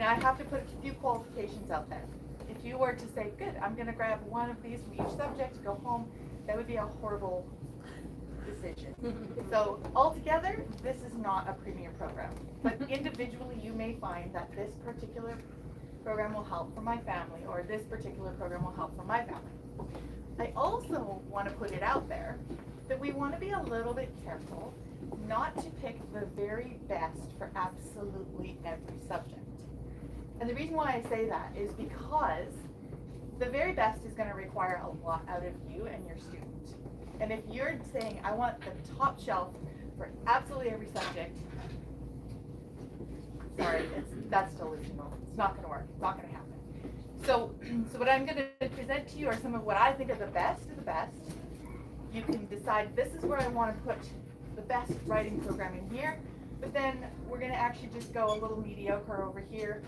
Now I have to put a few qualifications out there. If you were to say, good, I'm going to grab one of these from each subject, go home, that would be a horrible decision. So altogether, this is not a premium program. But individually, you may find that this particular program will help for my family, or this particular program will help for my family. I also want to put it out there that we want to be a little bit careful not to pick the very best for absolutely every subject. And the reason why I say that is because the very best is going to require a lot out of you and your student. And if you're saying, I want the top shelf for absolutely every subject, sorry, that's delusional. It's not going to work. It's not going to happen. So what I'm going to present to you are some of what I think are the best of the best. You can decide this is where I want to put the best writing program in here, but then we're going to actually just go a little mediocre over here,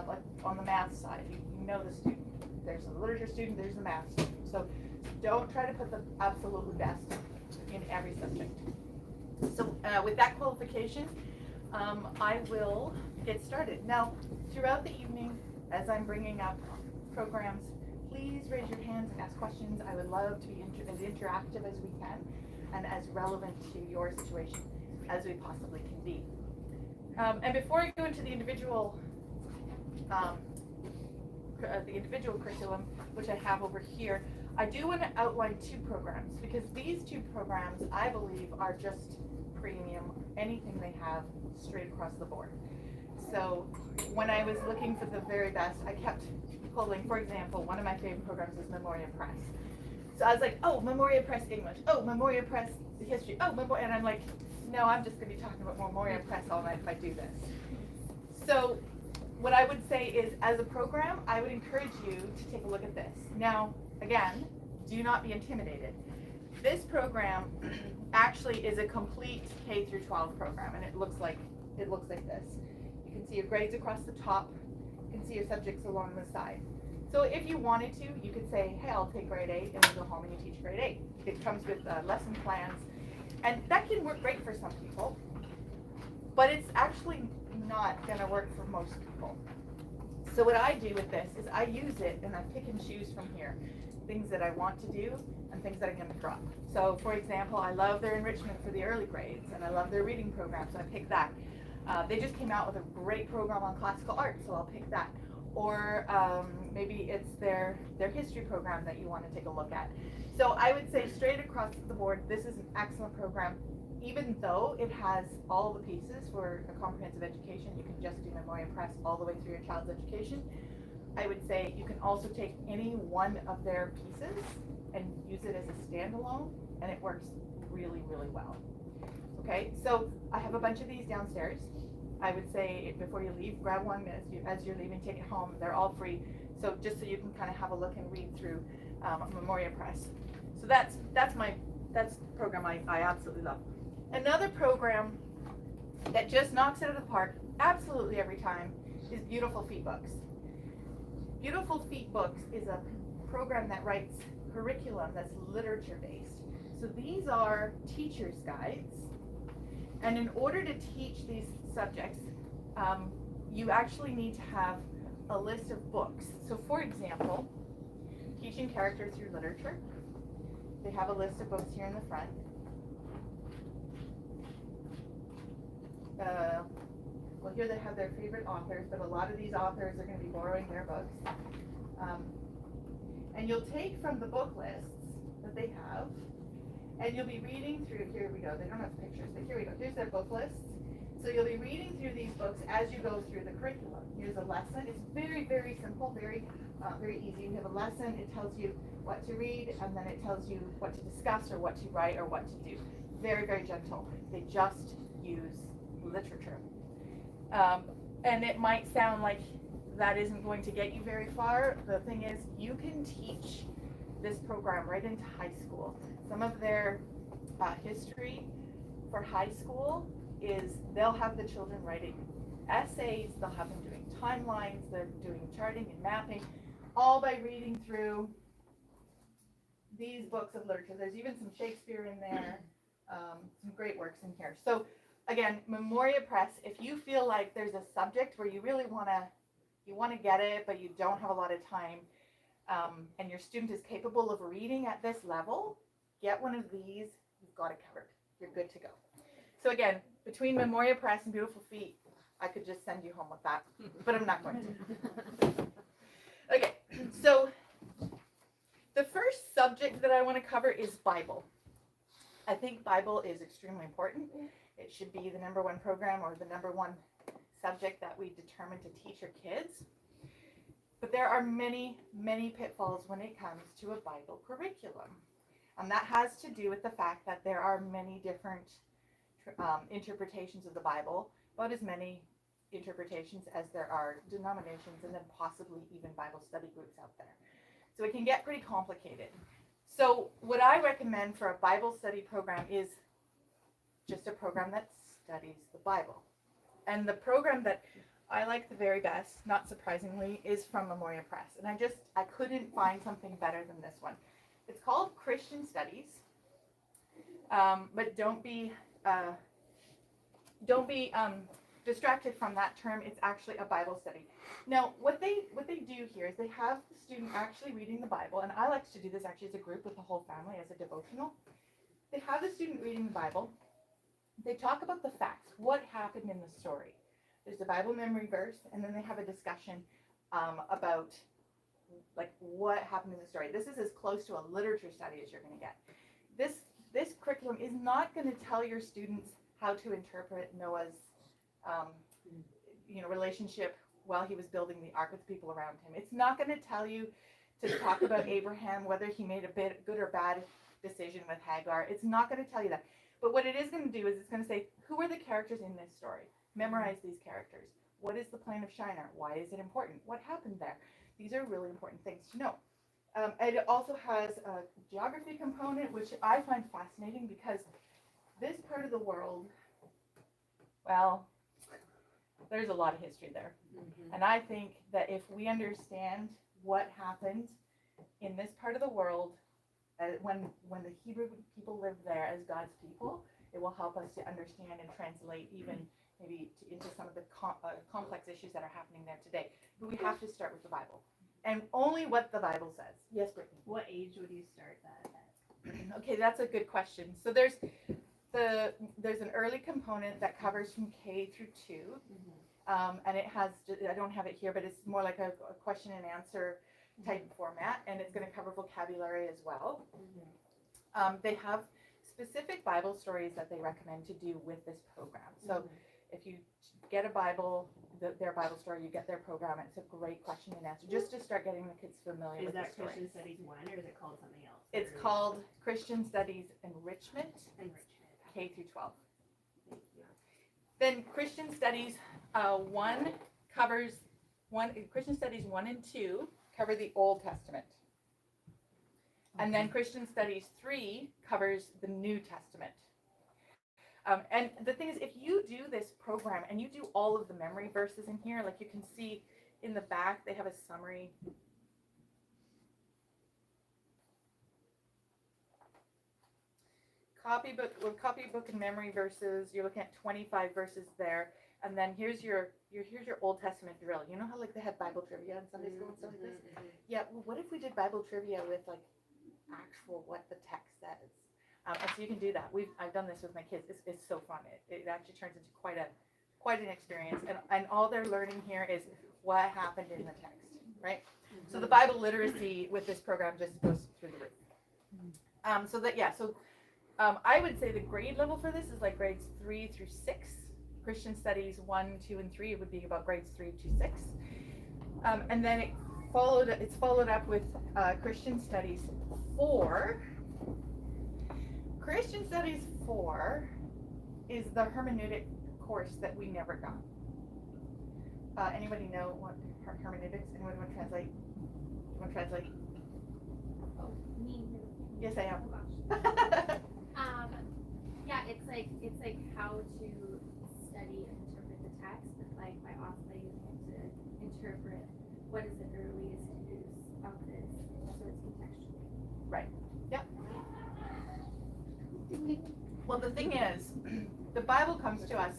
like on the math side. You know the student. There's a literature student, there's the math student. So don't try to put the absolutely best in every subject. So with that qualification, I will get started. Now, throughout the evening, as I'm bringing up programs, please raise your hands and ask questions. I would love to be as interactive as we can and as relevant to your situation as we possibly can be. And before I go into the individual curriculum, which I have over here, I do want to outline two programs, because these two programs, I believe, are just premium, anything they have straight across the board. So when I was looking for the very best, I kept pulling, for example, one of my favorite programs is Memoria Press. So I was like, oh, Memoria Press English, oh, Memoria Press History, oh, and I'm like, no, I'm just going to be talking about Memoria Press all night if I do this. So what I would say is, as a program, I would encourage you to take a look at this. Now, again, do not be intimidated. This program actually is a complete K through 12 program, and it looks like this. You can see your grades across the top. You can see your subjects along the side. So if you wanted to, you could say, hey, I'll take grade 8, and you go home and you teach grade 8. It comes with lesson plans, and that can work great for some people, but it's actually not going to work for most people. So what I do with this is I use it and I pick and choose from here things that I want to do and things that I'm going to drop. So for example, I love their enrichment for the early grades, and I love their reading program, so I pick that. They just came out with a great program on classical art, so I'll pick that. Or maybe it's their history program that you want to take a look at. So I would say straight across the board, this is an excellent program. Even though it has all the pieces for a comprehensive education, you can just do Memoria Press all the way through your child's education. I would say you can also take any one of their pieces and use it as a standalone, and it works really, really well. Okay, so I have a bunch of these downstairs. I would say before you leave, grab one as you're leaving, take it home. They're all free. So just so you can kind of have a look and read through Memoria Press. So that's the program I absolutely love. Another program that just knocks it out of the park absolutely every time is Beautiful Feet Books. Beautiful Feet Books is a program that writes curriculum that's literature based. So these are teacher's guides, and in order to teach these subjects, you actually need to have a list of books. So for example, teaching character through literature, they have a list of books here in the front. Well, here they have their favorite authors, but a lot of these authors are going to be borrowing their books. And you'll take from the book lists that they have, and you'll be reading through, here we go, they don't have pictures, but here we go, here's their book lists. So you'll be reading through these books as you go through the curriculum. Here's a lesson. It's very, very simple, very easy. You have a lesson, it tells you what to read, and then it tells you what to discuss or what to write or what to do. Very, very gentle. They just use literature. And it might sound like that isn't going to get you very far. The thing is, you can teach this program right into high school. Some of their history for high school is they'll have the children writing essays, they'll have them doing timelines, they're doing charting and mapping, all by reading through these books of literature. There's even some Shakespeare in there, some great works in here. So again, Memoria Press, if you feel like there's a subject where you really want to you want to get it, but you don't have a lot of time, and your student is capable of reading at this level, get one of these, you've got it covered. You're good to go. So again, between Memoria Press and Beautiful Feet, I could just send you home with that, but I'm not going to. Okay, so the first subject that I want to cover is Bible. I think Bible is extremely important. It should be the number one program or the number one subject that we determine to teach our kids. But there are many, many pitfalls when it comes to a Bible curriculum. And that has to do with the fact that there are many different interpretations of the Bible, about as many interpretations as there are denominations, and then possibly even Bible study groups out there. So it can get pretty complicated. So what I recommend for a Bible study program is just a program that studies the Bible. And the program that I like the very best, not surprisingly, is from Memoria Press. And I couldn't find something better than this one. It's called Christian Studies, but don't be distracted from that term. It's actually a Bible study. Now, what they do here is they have the student actually reading the Bible, and I like to do this actually as a group with the whole family as a devotional. They have the student reading the Bible. They talk about the facts, what happened in the story. There's a Bible memory verse, and then they have a discussion about like what happened in the story. This is as close to a literature study as you're going to get. This curriculum is not going to tell your students how to interpret Noah's relationship while he was building the ark with the people around him. It's not going to tell you to talk about Abraham, whether he made a good or bad decision with Hagar. It's not going to tell you that. But what it is going to do is it's going to say, who are the characters in this story? Memorize these characters. What is the plain of Shinar? Why is it important? What happened there? These are really important things to know. It also has a geography component, which I find fascinating because this part of the world, well, there's a lot of history there. Mm-hmm. And I think that if we understand what happened in this part of the world, when the Hebrew people lived there as God's people, it will help us to understand and translate even maybe into some of the complex issues that are happening there today. But we have to start with the Bible. And only what the Bible says. Yes, Brittany? What age would you start that at? Okay, that's a good question. So there's an early component that covers from K through 2. Mm-hmm. And it has, I don't have it here, but it's more like a question and answer type format, and it's going to cover vocabulary as well. Mm-hmm. They have specific Bible stories that they recommend to do with this program. So if you get a Bible, their Bible story, you get their program. It's a great question and answer, just to start getting the kids familiar with the story. Is that Christian Studies 1, or is it called something else? It's called Christian Studies Enrichment, K through 12. Thank you. Then Christian Studies 1 covers Christian Studies 1 and 2 cover the Old Testament. And then Christian Studies 3 covers the New Testament. And the thing is, if you do this program and you do all of the memory verses in here, like you can see in the back, they have a summary. Copybook and memory verses, you're looking at 25 verses there. And then here's your Old Testament drill. You know how like they had Bible trivia in Sunday school and stuff like this? Yeah, well, what if we did Bible trivia with like actual what the text says? And so you can do that. I've done this with my kids. It's so fun. It actually turns into quite an experience. And all they're learning here is what happened in the text, right? Mm-hmm. So the Bible literacy with this program just goes through the roof. So I would say the grade level for this is like grades 3 through 6. Christian Studies 1, 2, and 3 would be about grades 3 to 6. And then it's followed up with Christian Studies 4. Christian Studies 4 is the hermeneutic course that we never got. Anybody know what hermeneutics? Anyone want to translate? You want to translate? Oh, me? Yes, I am. Oh, gosh. Yeah, it's like how to study and interpret the text, but like by also using it to interpret what is the earliest use of this, so it's contextual. Right. Yep. Well, the thing is, the Bible comes to us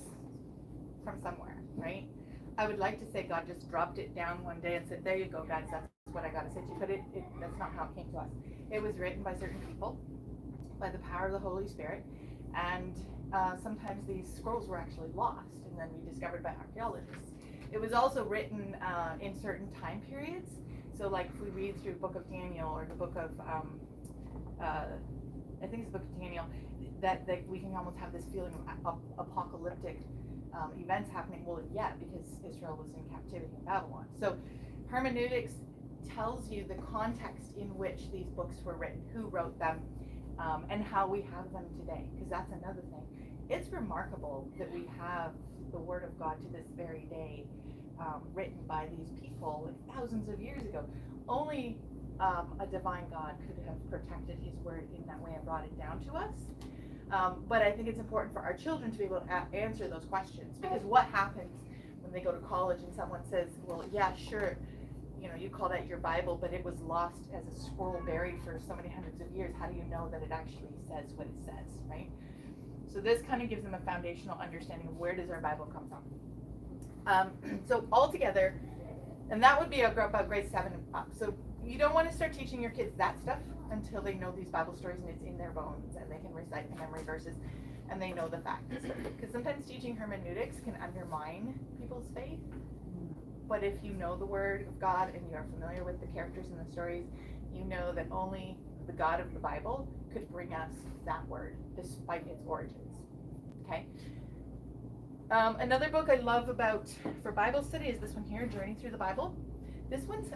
from somewhere, right? I would like to say God just dropped it down one day and said, there you go, guys, that's what I got to say to you. But that's not how it came to us. It was written by certain people, by the power of the Holy Spirit. And sometimes these scrolls were actually lost and then rediscovered by archaeologists. It was also written in certain time periods. So like if we read through the book of Daniel or the book of, I think it's the book of Daniel, that we can almost have this feeling of apocalyptic events happening. Well, yeah, because Israel was in captivity in Babylon. So hermeneutics tells you the context in which these books were written, who wrote them, and how we have them today, because that's another thing. It's remarkable that we have the Word of God to this very day written by these people thousands of years ago. Only a divine God could have protected His Word in that way and brought it down to us. But I think it's important for our children to be able to answer those questions, because what happens when they go to college and someone says, well, yeah, sure, you call that your Bible, but it was lost as a scroll buried for so many hundreds of years. How do you know that it actually says what it says, right? So this kind of gives them a foundational understanding of where does our Bible come from. So altogether, and that would be about grade 7 and up. So you don't want to start teaching your kids that stuff until they know these Bible stories and it's in their bones and they can recite the memory verses and they know the facts. Because sometimes teaching hermeneutics can undermine people's faith. But if you know the Word of God and you are familiar with the characters and the stories, you know that only the God of the Bible could bring us that Word, despite its origins. Okay? Another book I love for Bible study is this one here, Journey Through the Bible. This one's,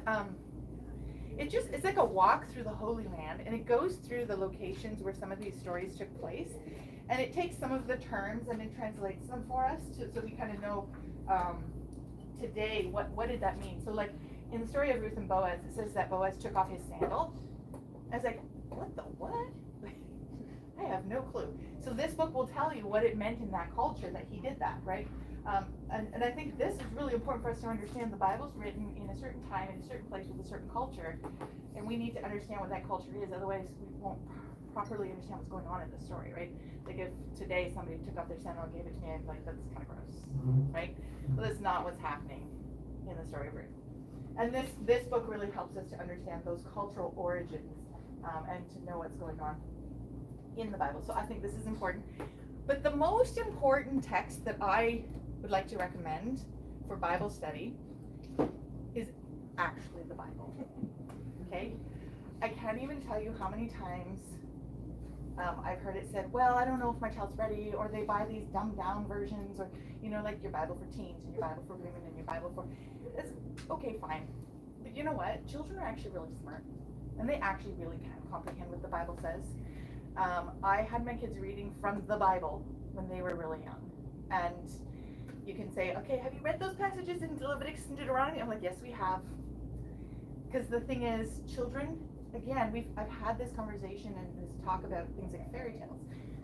it's like a walk through the Holy Land, and it goes through the locations where some of these stories took place, and it takes some of the terms and it translates them for us, so we kind of know today what did that mean. So like in the story of Ruth and Boaz, it says that Boaz took off his sandal. I was like, what? I have no clue. So this book will tell you what it meant in that culture that he did that, right? And I think this is really important for us to understand. The Bible's written in a certain time, in a certain place, with a certain culture, and we need to understand what that culture is, otherwise we won't properly understand what's going on in the story, right? Like if today somebody took off their sandal and gave it to me, I'd be like, that's kind of gross, right? Well, that's not what's happening in the story of Ruth. And this book really helps us to understand those cultural origins and to know what's going on in the Bible. So I think this is important. But the most important text that I would like to recommend for Bible study is actually the Bible. Okay? I can't even tell you how many times I've heard it said, well, I don't know if my child's ready, or they buy these dumbed down versions, or, like your Bible for teens and your Bible for women and your Bible for, it's okay, fine. But you know what? Children are actually really smart, and they actually really can comprehend what the Bible says. I had my kids reading from the Bible when they were really young, and you can say, okay, have you read those passages in Leviticus and Deuteronomy? I'm like, yes, we have. Because the thing is, children, again, I've had this conversation and this talk about things like fairy tales.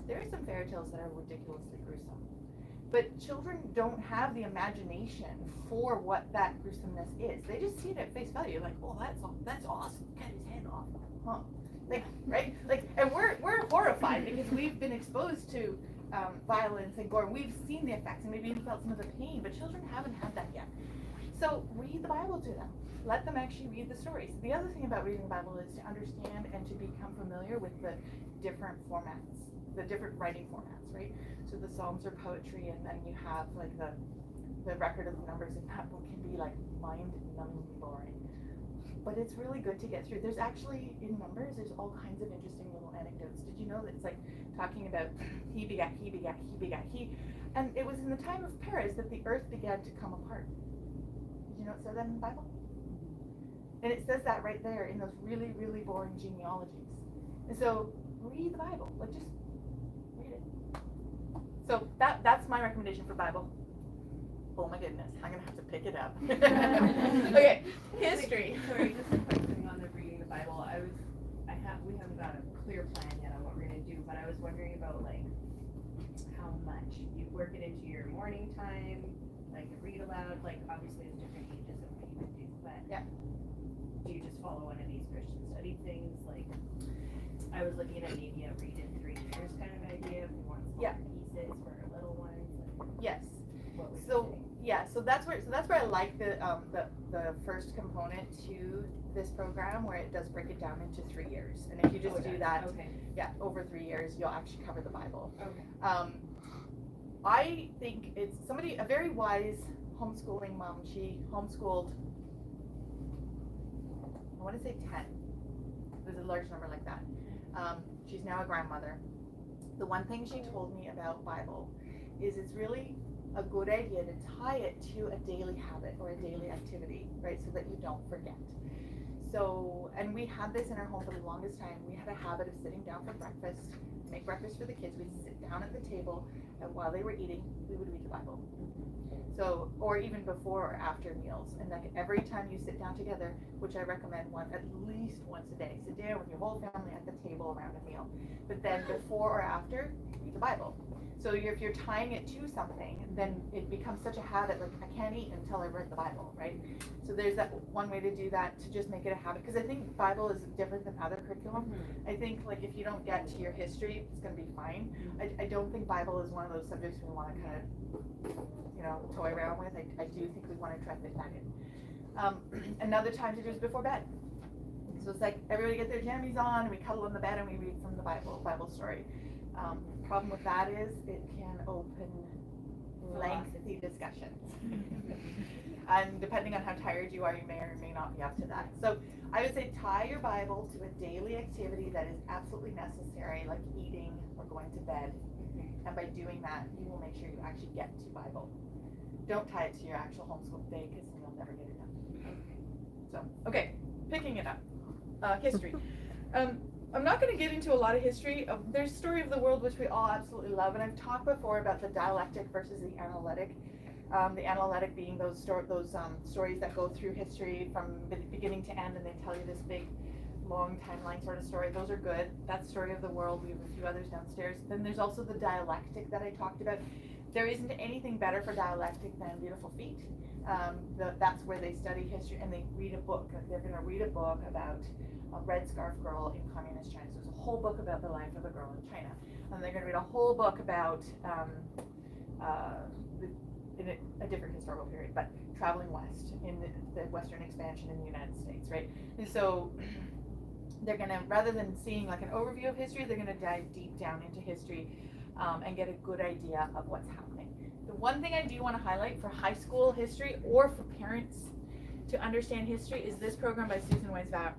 There are some fairy tales that are ridiculously gruesome, but children don't have the imagination for what that gruesomeness is. They just see it at face value, like, oh, that's awesome. Cut his head off, huh? Like, right? Like, and we're horrified because we've been exposed to violence and gore. We've seen the effects and maybe even felt some of the pain, but children haven't had that yet. So read the Bible to them. Let them actually read the stories. The other thing about reading the Bible is to understand and to become familiar with the different formats, the different writing formats, right? So the Psalms are poetry, and then you have like the record of the numbers in that book can be like mind-numbingly boring. But it's really good to get through. There's actually, in Numbers, there's all kinds of interesting little anecdotes. Did you know that it's like talking about he begat, he begat, he begat, he. And it was in the time of Perez that the earth began to come apart. Did you know it said that in the Bible? And it says that right there in those really, really boring genealogies. And so read the Bible. Like, just read it. So that's my recommendation for Bible. Oh my goodness, I'm gonna have to pick it up. Okay, history. Sorry, just a quick thing on the reading the Bible. We haven't got a clear plan yet on what we're gonna do, but I was wondering about like how much you work it into your morning time, like read aloud. Like obviously it's different ages of what you would do, but yeah. Do you just follow one of these Christian study things? Like I was looking at maybe a read in 3 years kind of idea. If we want smaller pieces for our little ones. Like, yes. What would So you say? Yeah, so that's where I like the first component to this program, where it does break it down into 3 years. And if you just do that, Okay. yeah, over 3 years, you'll actually cover the Bible. Okay. I think it's a very wise homeschooling mom. She homeschooled, I want to say 10. There's a large number like that. She's now a grandmother. The one thing she told me about Bible is it's really a good idea to tie it to a daily habit or a daily activity, right? So that you don't forget. So, and we had this in our home for the longest time. We had a habit of sitting down for breakfast, make breakfast for the kids. We'd sit down at the table, and while they were eating, we would read the Bible. So, or even before or after meals. And like every time you sit down together, which I recommend at least once a day, sit down with your whole family at the table around a meal. But then before or after, read the Bible. So if you're tying it to something, then it becomes such a habit, like I can't eat until I've read the Bible, right? So there's that one way to do that, to just make it a habit. Because I think Bible is different than other curriculum. I think like if you don't get to your history, it's going to be fine. I don't think Bible is one of those subjects we want to kind of, toy around with. I do think we want to try to fit that in. Another time to do is before bed. So it's like everybody get their jammies on, and we cuddle in the bed and we read from the Bible story. Problem with that is it can open lengthy discussions. And depending on how tired you are, you may or may not be up to that. So I would say tie your Bible to a daily activity that is absolutely necessary, like eating or going to bed. And by doing that, you will make sure you actually get to Bible. Don't tie it to your actual homeschool day, because you'll never get it done. So, okay, picking it up. History. I'm not going to get into a lot of history. There's Story of the World, which we all absolutely love, and I've talked before about the dialectic versus the analytic. The analytic being those stories that go through history from beginning to end, and they tell you this big, long timeline sort of story. Those are good. That's Story of the World. We have a few others downstairs. Then there's also the dialectic that I talked about. There isn't anything better for dialectic than Beautiful Feet. That's where they study history, and they read a book. They're going to read a book about a red scarf girl in communist China. So there's a whole book about the life of a girl in China. And they're going to read a whole book about in a different historical period, but traveling west in the Western expansion in the United States, right? And so they're going to, rather than seeing like an overview of history, they're going to dive deep down into history and get a good idea of what's happening. The one thing I do want to highlight for high school history or for parents to understand history is this program by Susan Wise-Bauer.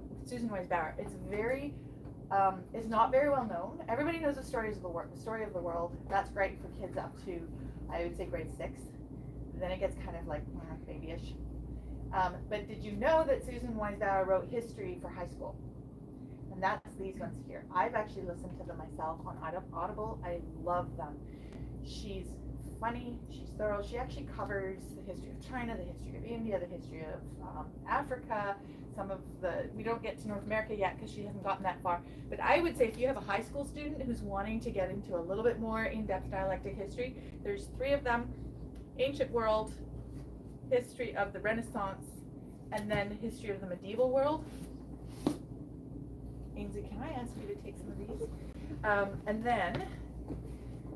It's not very well known. Everybody knows the Story of the World. That's great for kids up to, I would say, grade 6. Then it gets kind of like babyish. But did you know that Susan Wise-Bauer wrote history for high school? And that's these ones here. I've actually listened to them myself on Audible. I love them. She's funny, she's thorough. She actually covers the history of China, the history of India, the history of Africa, we don't get to North America yet because she hasn't gotten that far. But I would say if you have a high school student who's wanting to get into a little bit more in-depth dialectic history, there's 3 of them: Ancient World, History of the Renaissance, and then History of the Medieval World. Ainsley, can I ask you to take some of these? And then,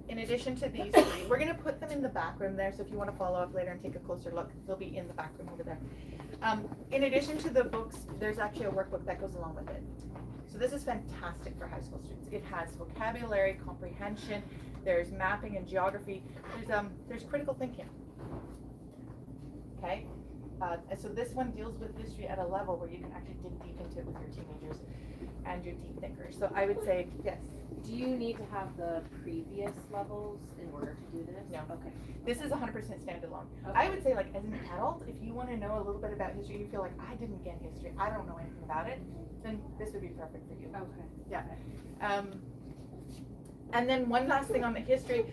in addition to these 3, we're going to put them in the back room there, so if you want to follow up later and take a closer look, they'll be in the back room over there. In addition to the books, there's actually a workbook that goes along with it. So this is fantastic for high school students. It has vocabulary, comprehension, there's mapping and geography, there's critical thinking. Okay? So this one deals with history at a level where you can actually dig deep into it with your teenagers and your deep thinkers. So I would say, yes. Do you need to have the previous levels in order to do this? No. Okay. This is 100% standalone. Okay. I would say, like, as an adult, if you want to know a little bit about history, you feel like, I didn't get history, I don't know anything about it, then this would be perfect for you. Okay. Yeah. And then one last thing on the history,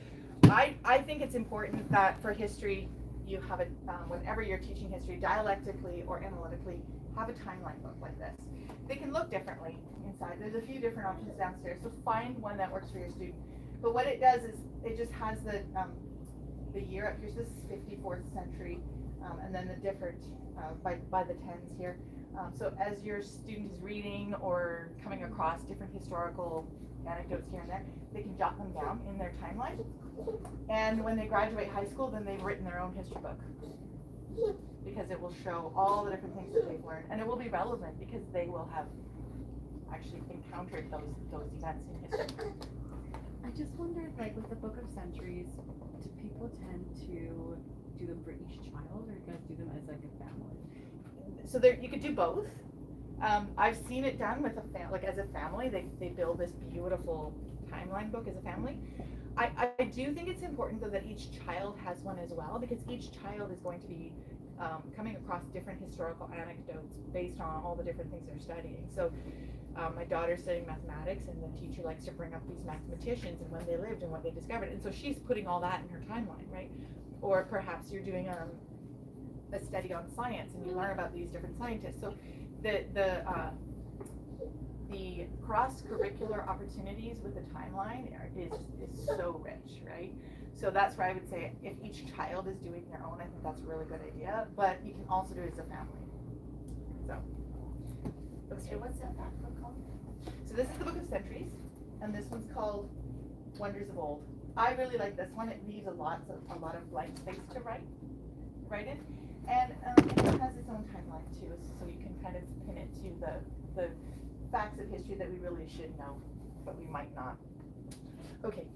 I think it's important that for history, you have it, whenever you're teaching history, dialectically or analytically, have a timeline book like this. They can look differently inside. There's a few different options downstairs, so find one that works for your student. But what it does is it just has the year up here. So this is 54th century, and then the different by the tens here. So as your student is reading or coming across different historical anecdotes here and there, they can jot them down in their timeline. And when they graduate high school, then they've written their own history book. Because it will show all the different things that they've learned, and it will be relevant because they will have actually encountered those events in history. I just wondered, like, with the Book of Centuries, do people tend to do them for each child, or do you guys do them as like a family? So there, you could do both. I've seen it done with as a family. They build this beautiful timeline book as a family. I do think it's important though that each child has one as well, because each child is going to be coming across different historical anecdotes based on all the different things they're studying. So my daughter's studying mathematics, and the teacher likes to bring up these mathematicians and when they lived and what they discovered, and so she's putting all that in her timeline, right? Or perhaps you're doing a study on science and you learn about these different scientists. So the cross-curricular opportunities with the timeline is so rich, right? So that's where I would say if each child is doing their own, I think that's a really good idea, but you can also do it as a family. So, So what's that book called? so this is the Book of Centuries, and this one's called Wonders of Old. I really like this one. It leaves a lot of blank space to write in, and it has its own timeline too, so you can kind of pin it to the facts of history that we really should know, but we might not. Okay,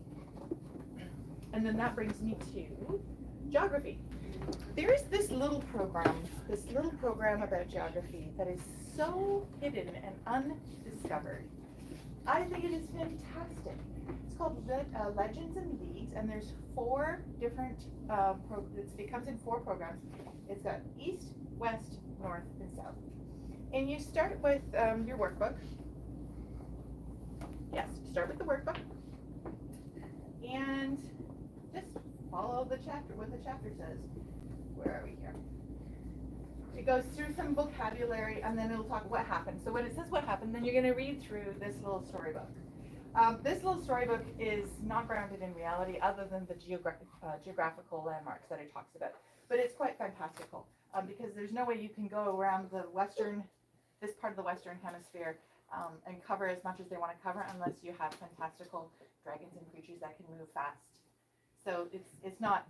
and then that brings me to geography. There is this little program about geography that is so hidden and undiscovered. I think it is fantastic. It's called Legends and Leagues, and there's 4 different, it comes in 4 programs. It's got East, West, North, and South. And you start with your workbook. Yes, start with the workbook. And just follow what the chapter says. Where are we here? It goes through some vocabulary, and then it'll talk what happened. So when it says what happened, then you're going to read through this little storybook. This little storybook is not grounded in reality other than the geographical landmarks that it talks about. But it's quite fantastical because there's no way you can go around this part of the Western Hemisphere and cover as much as they want to cover unless you have fantastical dragons and creatures that can move fast. So it's not,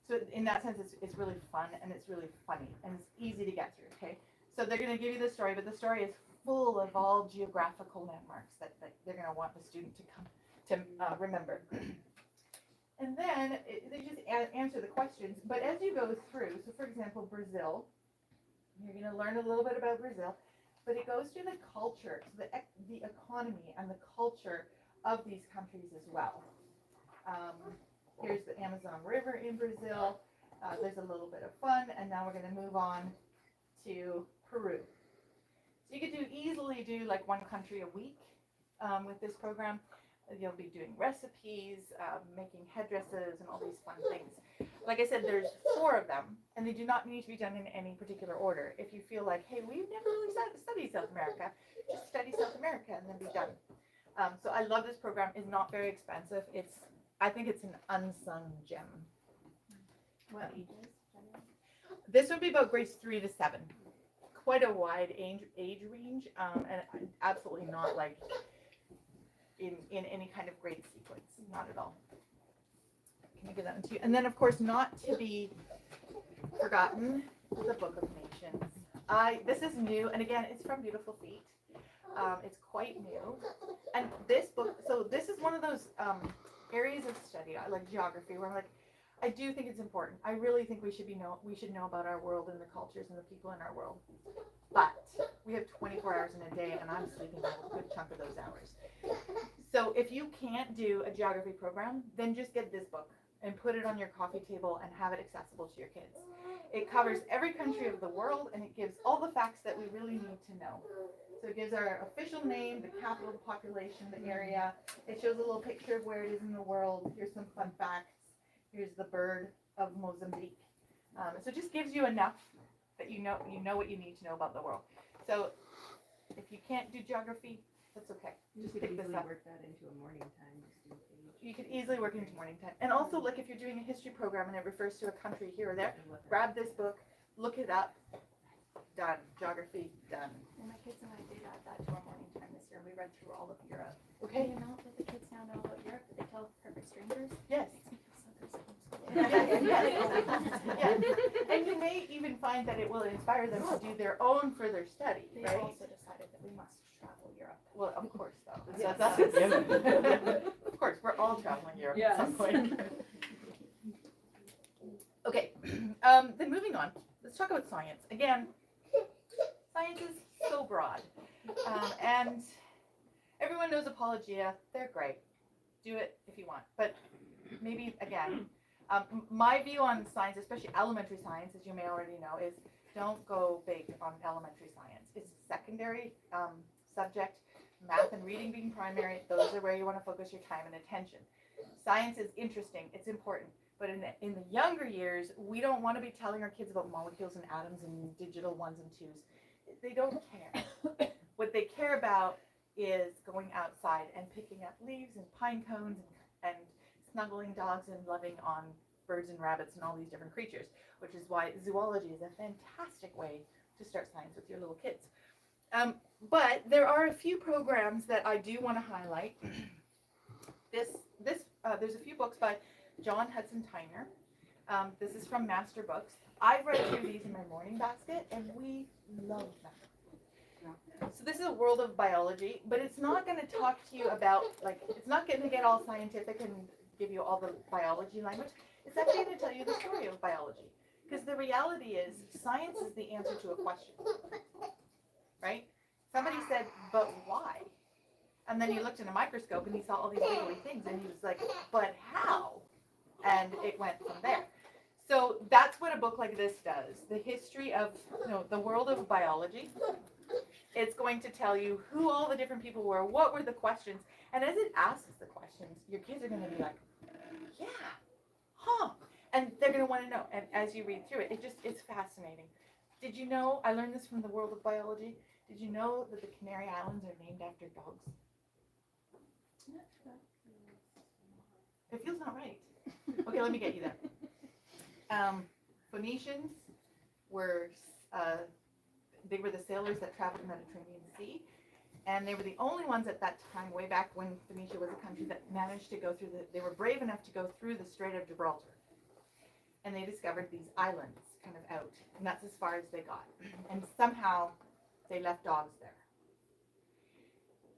so in that sense it's really fun and it's really funny and it's easy to get through, okay? So they're going to give you the story, but the story is full of all geographical landmarks that they're going to want the student to come to remember. And then they just answer the questions, but as you go through, so for example, Brazil, you're going to learn a little bit about Brazil, but it goes through the culture, so the economy and the culture of these countries as well. Here's the Amazon River in Brazil. There's a little bit of fun, and now we're going to move on to Peru. So you could easily do like 1 country a week with this program. You'll be doing recipes, making headdresses, and all these fun things. Like I said, there's 4 of them, and they do not need to be done in any particular order. If you feel like, hey, we've never really studied South America, just study South America and then be done. So I love this program. It's not very expensive. I think it's an unsung gem. What ages? This would be about grades 3 to 7. Quite a wide age range, and absolutely not like in any kind of grade sequence, not at all. Can I give that one to you? And then, of course, not to be forgotten, the Book of Nations. This is new, and again, it's from Beautiful Feet. It's quite new, and this book. So this is one of those areas of study, like geography, where I'm like, I do think it's important. I really think we should know about our world and the cultures and the people in our world. But we have 24 hours in a day, and I'm sleeping a good chunk of those hours. So if you can't do a geography program, then just get this book and put it on your coffee table and have it accessible to your kids. It covers every country of the world, and it gives all the facts that we really need to know. So it gives our official name, the capital, the population, the area. It shows a little picture of where it is in the world. Here's some fun facts. Here's the bird of Mozambique. So it just gives you enough that you know what you need to know about the world. So if you can't do geography, that's okay. Just pick this up. Work that into a morning time. Just do a page. You could easily work into morning time. And also, like if you're doing a history program and it refers to a country here or there, grab this book, look it up, done. Geography, done. Well, my kids and I did add that to our morning time this year. We read through all of Europe. Okay? Do you know that the kids now know about Europe? That they tell perfect strangers? Yes. Yeah. And you may even find that it will inspire them to do their own further study, They right? also decided that we must travel Europe. Well, of course, though. Yes. That's a given. Of course, we're all traveling Europe at some Yes. point. Okay, then moving on, let's talk about science. Again, science is so broad. And everyone knows Apologia, they're great. Do it if you want. But maybe, again, my view on science, especially elementary science, as you may already know, is don't go big on elementary science. It's a secondary subject, math and reading being primary. Those are where you want to focus your time and attention. Science is interesting, it's important. But in the younger years, we don't want to be telling our kids about molecules and atoms and digital ones and twos. They don't care. What they care about is going outside and picking up leaves and pine cones and snuggling dogs and loving on birds and rabbits and all these different creatures, which is why zoology is a fantastic way to start science with your little kids. But there are a few programs that I do want to highlight. There's a few books by John Hudson Tyner. This is from Master Books. I've read through these in my morning basket, and we love them. So this is a world of biology, but it's not going to talk to you about, like, it's not going to get all scientific and give you all the biology language. It's actually going to tell you the story of biology. Because the reality is, science is the answer to a question. Right? Somebody said, but why? And then he looked in a microscope and he saw all these wiggly things, and he was like, but how? And it went from there. So that's what a book like this does. The history of, the world of biology. It's going to tell you who all the different people were, what were the questions, and as it asks the questions, your kids are going to be like, yeah, huh, and they're going to want to know. And as you read through it, it's fascinating. Did you know, I learned this from the world of biology, did you know that the Canary Islands are named after dogs? It feels not right. Okay, let me get you there. Phoenicians were, they were the sailors that traveled the Mediterranean Sea, and they were the only ones at that time, way back when Phoenicia was a country, that managed to go through they were brave enough to go through the Strait of Gibraltar. And they discovered these islands kind of out, and that's as far as they got. And somehow they left dogs there.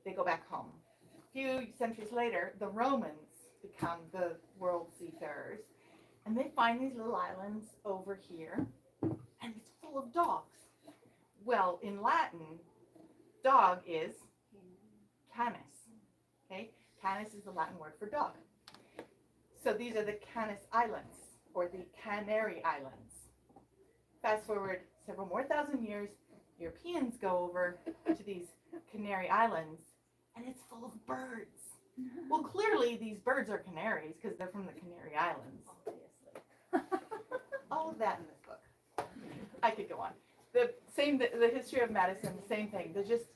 They go back home. A few centuries later, the Romans become the world seafarers, and they find these little islands over here, and it's full of dogs. Well, in Latin, dog is canis. Okay, canis is the Latin word for dog. So these are the Canis Islands, or the Canary Islands. Fast forward several more thousand years, Europeans go over to these Canary Islands, and it's full of birds. Well, clearly these birds are canaries because they're from the Canary Islands. Obviously. All of that in this book. I could go on. The history of medicine, same thing. There's just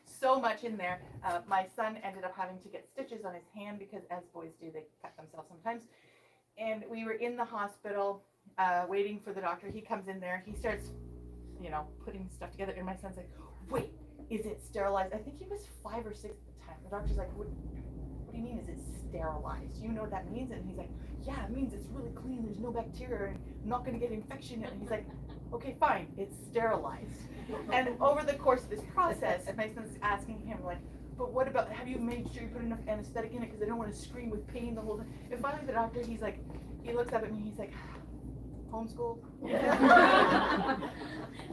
so much in there. My son ended up having to get stitches on his hand because, as boys do, they cut themselves sometimes. And we were in the hospital waiting for the doctor. He comes in there. He starts, putting stuff together. And my son's like, wait, is it sterilized? I think he was 5 or 6 at the time. The doctor's like, what do you mean, is it sterilized? You know what that means? And he's like, yeah, it means it's really clean. There's no bacteria. And I'm not going to get infection. And he's like, okay, fine, it's sterilized. And over the course of this process, my son's asking him, like, but what about, have you made sure you put enough anesthetic in it because I don't want to scream with pain the whole time? And finally the doctor, he looks up at me, he's like, homeschooled?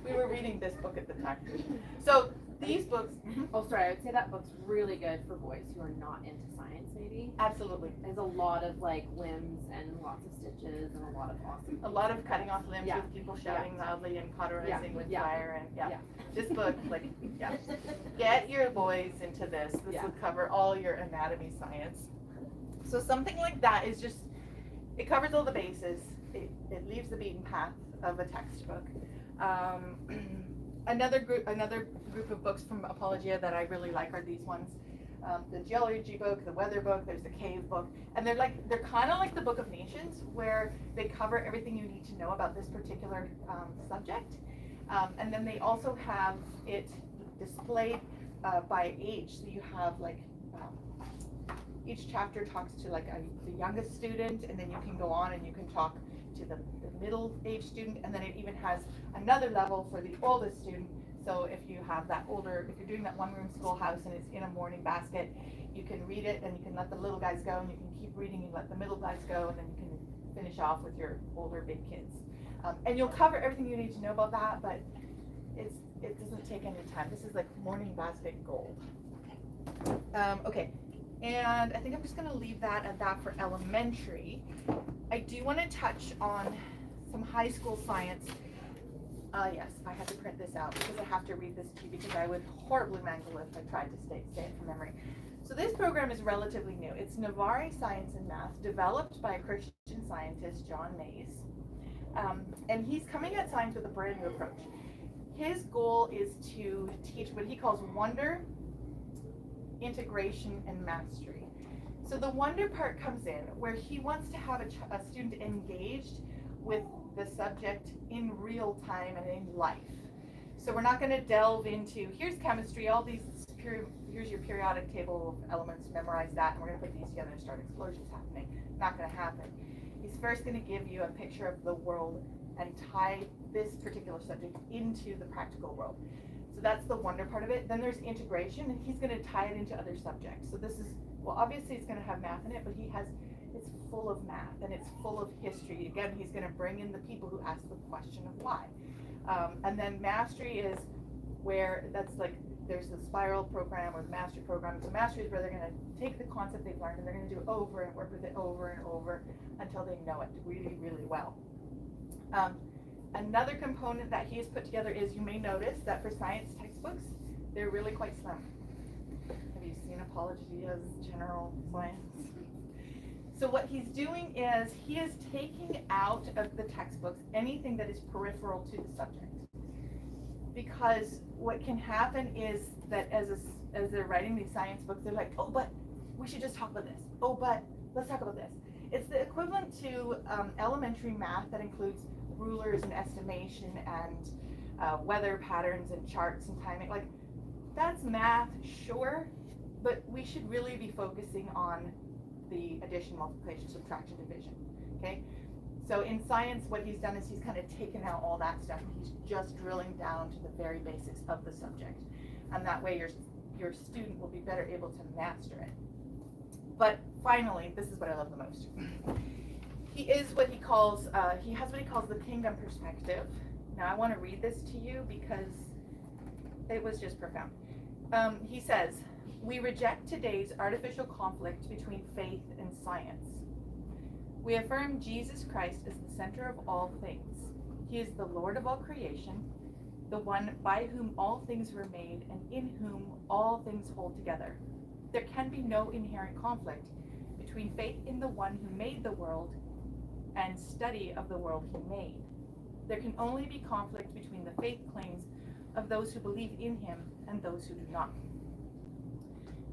We were reading this book at the time. So these books. Oh, sorry, I would say that book's really good for boys who are not into science, maybe. Absolutely. There's a lot of limbs and lots of stitches and a lot of awesome. A lot of cutting off limbs Yeah. with people shouting loudly and cauterizing with Yeah. fire and Yeah. This book, get your boys into this. This Yeah. will cover all your anatomy science. So something like that is just, it covers all the bases. It leaves the beaten path of a textbook. Another group of books from Apologia that I really like are these ones. The geology book, the weather book, there's the cave book, and they're kind of like the Book of Nations, where they cover everything you need to know about this particular subject. And then they also have it displayed by age, so you have each chapter talks to like the youngest student, and then you can go on and you can talk to the middle-aged student, and then it even has another level for the oldest student. So if you have that older, if you're doing that one-room schoolhouse and it's in a morning basket, you can read it and you can let the little guys go, and you can keep reading and let the middle guys go, and then you can finish off with your older big kids. And you'll cover everything you need to know about that, but it doesn't take any time. This is like morning basket gold. Okay, and I think I'm just going to leave that at that for elementary. I do want to touch on some high school science. Yes, I had to print this out because I have to read this to you because I would horribly mangle if I tried to say it from memory. So this program is relatively new. It's Novare Science and Math, developed by a Christian scientist, John Mays. And he's coming at science with a brand new approach. His goal is to teach what he calls wonder, integration, and mastery. So the wonder part comes in where he wants to have a student engaged with the subject in real time and in life. So we're not going to delve into, here's chemistry, all these, here's your periodic table of elements, memorize that, and we're going to put these together and start explosions happening. Not going to happen. He's first going to give you a picture of the world and tie this particular subject into the practical world. So that's the wonder part of it. Then there's integration, and he's going to tie it into other subjects. So this is, well, obviously it's going to have math in it, but it's full of math and it's full of history. Again, he's going to bring in the people who ask the question of why. And then mastery is where that's like, there's the spiral program or the mastery program. So mastery is where they're going to take the concept they've learned and they're going to do it over and work with it over and over until they know it really, really well. Another component that he has put together is, you may notice that for science textbooks, they're really quite slim. Have you seen Apologia's General Science? So what he's doing is he is taking out of the textbooks anything that is peripheral to the subject. Because what can happen is that as they're writing these science books, they're like, oh, but we should just talk about this. Oh, but let's talk about this. It's the equivalent to elementary math that includes rulers and estimation and weather patterns and charts and timing. Like, that's math, sure, but we should really be focusing on the addition, multiplication, subtraction, division, okay? So in science, what he's done is he's kind of taken out all that stuff and he's just drilling down to the very basics of the subject. And that way your student will be better able to master it. But finally, this is what I love the most. He has what he calls the kingdom perspective. Now I want to read this to you because it was just profound. He says, we reject today's artificial conflict between faith and science. We affirm Jesus Christ as the center of all things. He is the Lord of all creation, the one by whom all things were made and in whom all things hold together. There can be no inherent conflict between faith in the one who made the world and study of the world he made. There can only be conflict between the faith claims of those who believe in him and those who do not.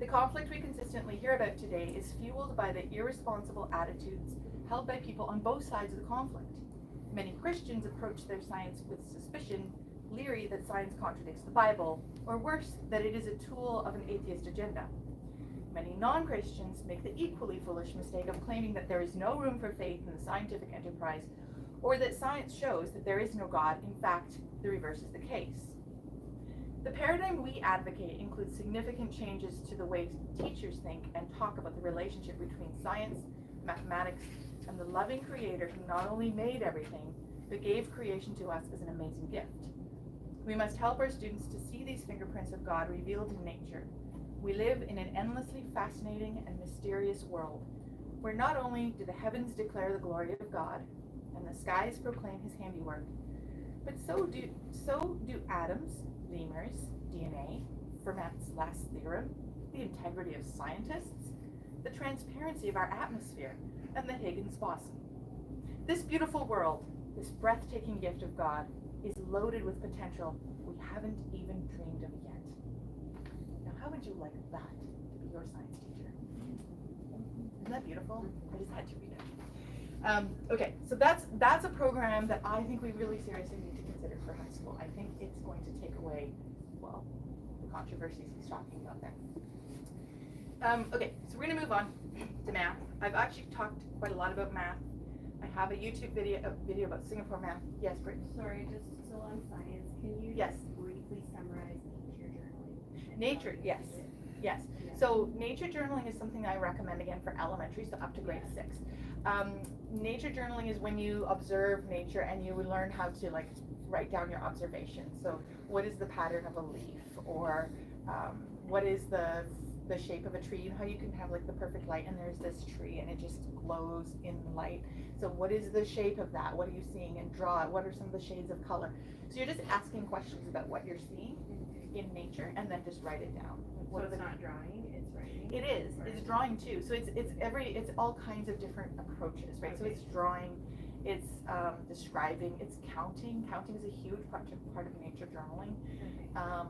The conflict we consistently hear about today is fueled by the irresponsible attitudes held by people on both sides of the conflict. Many Christians approach their science with suspicion, leery that science contradicts the Bible, or worse, that it is a tool of an atheist agenda. Many non-Christians make the equally foolish mistake of claiming that there is no room for faith in the scientific enterprise, or that science shows that there is no God. In fact, the reverse is the case. The paradigm we advocate includes significant changes to the way teachers think and talk about the relationship between science, mathematics, and the loving Creator who not only made everything, but gave creation to us as an amazing gift. We must help our students to see these fingerprints of God revealed in nature. We live in an endlessly fascinating and mysterious world, where not only do the heavens declare the glory of God, and the skies proclaim his handiwork, but so do atoms, lemurs, DNA, Fermat's last theorem, the integrity of scientists, the transparency of our atmosphere, and the Higgs boson. This beautiful world, this breathtaking gift of God, is loaded with potential we haven't even dreamed of yet. Now, how would you like that to be your science teacher? Isn't that beautiful? I just had to read it. Okay, so that's a program that I think we really seriously need to consider for high school. I think it's going to take away, well, the controversies he's talking about there. Okay, so we're gonna move on to math. I've actually talked quite a lot about math. I have a YouTube video about Singapore math. Yes, Brittany? Sorry, just still on science, can you Yes. just briefly summarize nature journaling? and Nature, how you yes. use it? Yes. Yeah. So nature journaling is something I recommend again for elementary, so up to grade 6. Nature journaling is when you observe nature and you learn how to like write down your observations. So what is the pattern of a leaf, or what is the shape of a tree? You know how you can have like the perfect light and there's this tree and it just glows in the light. So what is the shape of that? What are you seeing? And draw it. What are some of the shades of color? So you're just asking questions about what you're seeing in nature and then just write it down. So What are it's the not drawing, it's writing? It is. It's drawing too. So it's all kinds of different approaches, right? So Okay. it's drawing, it's describing, it's counting. Counting is a huge part of nature journaling. Okay.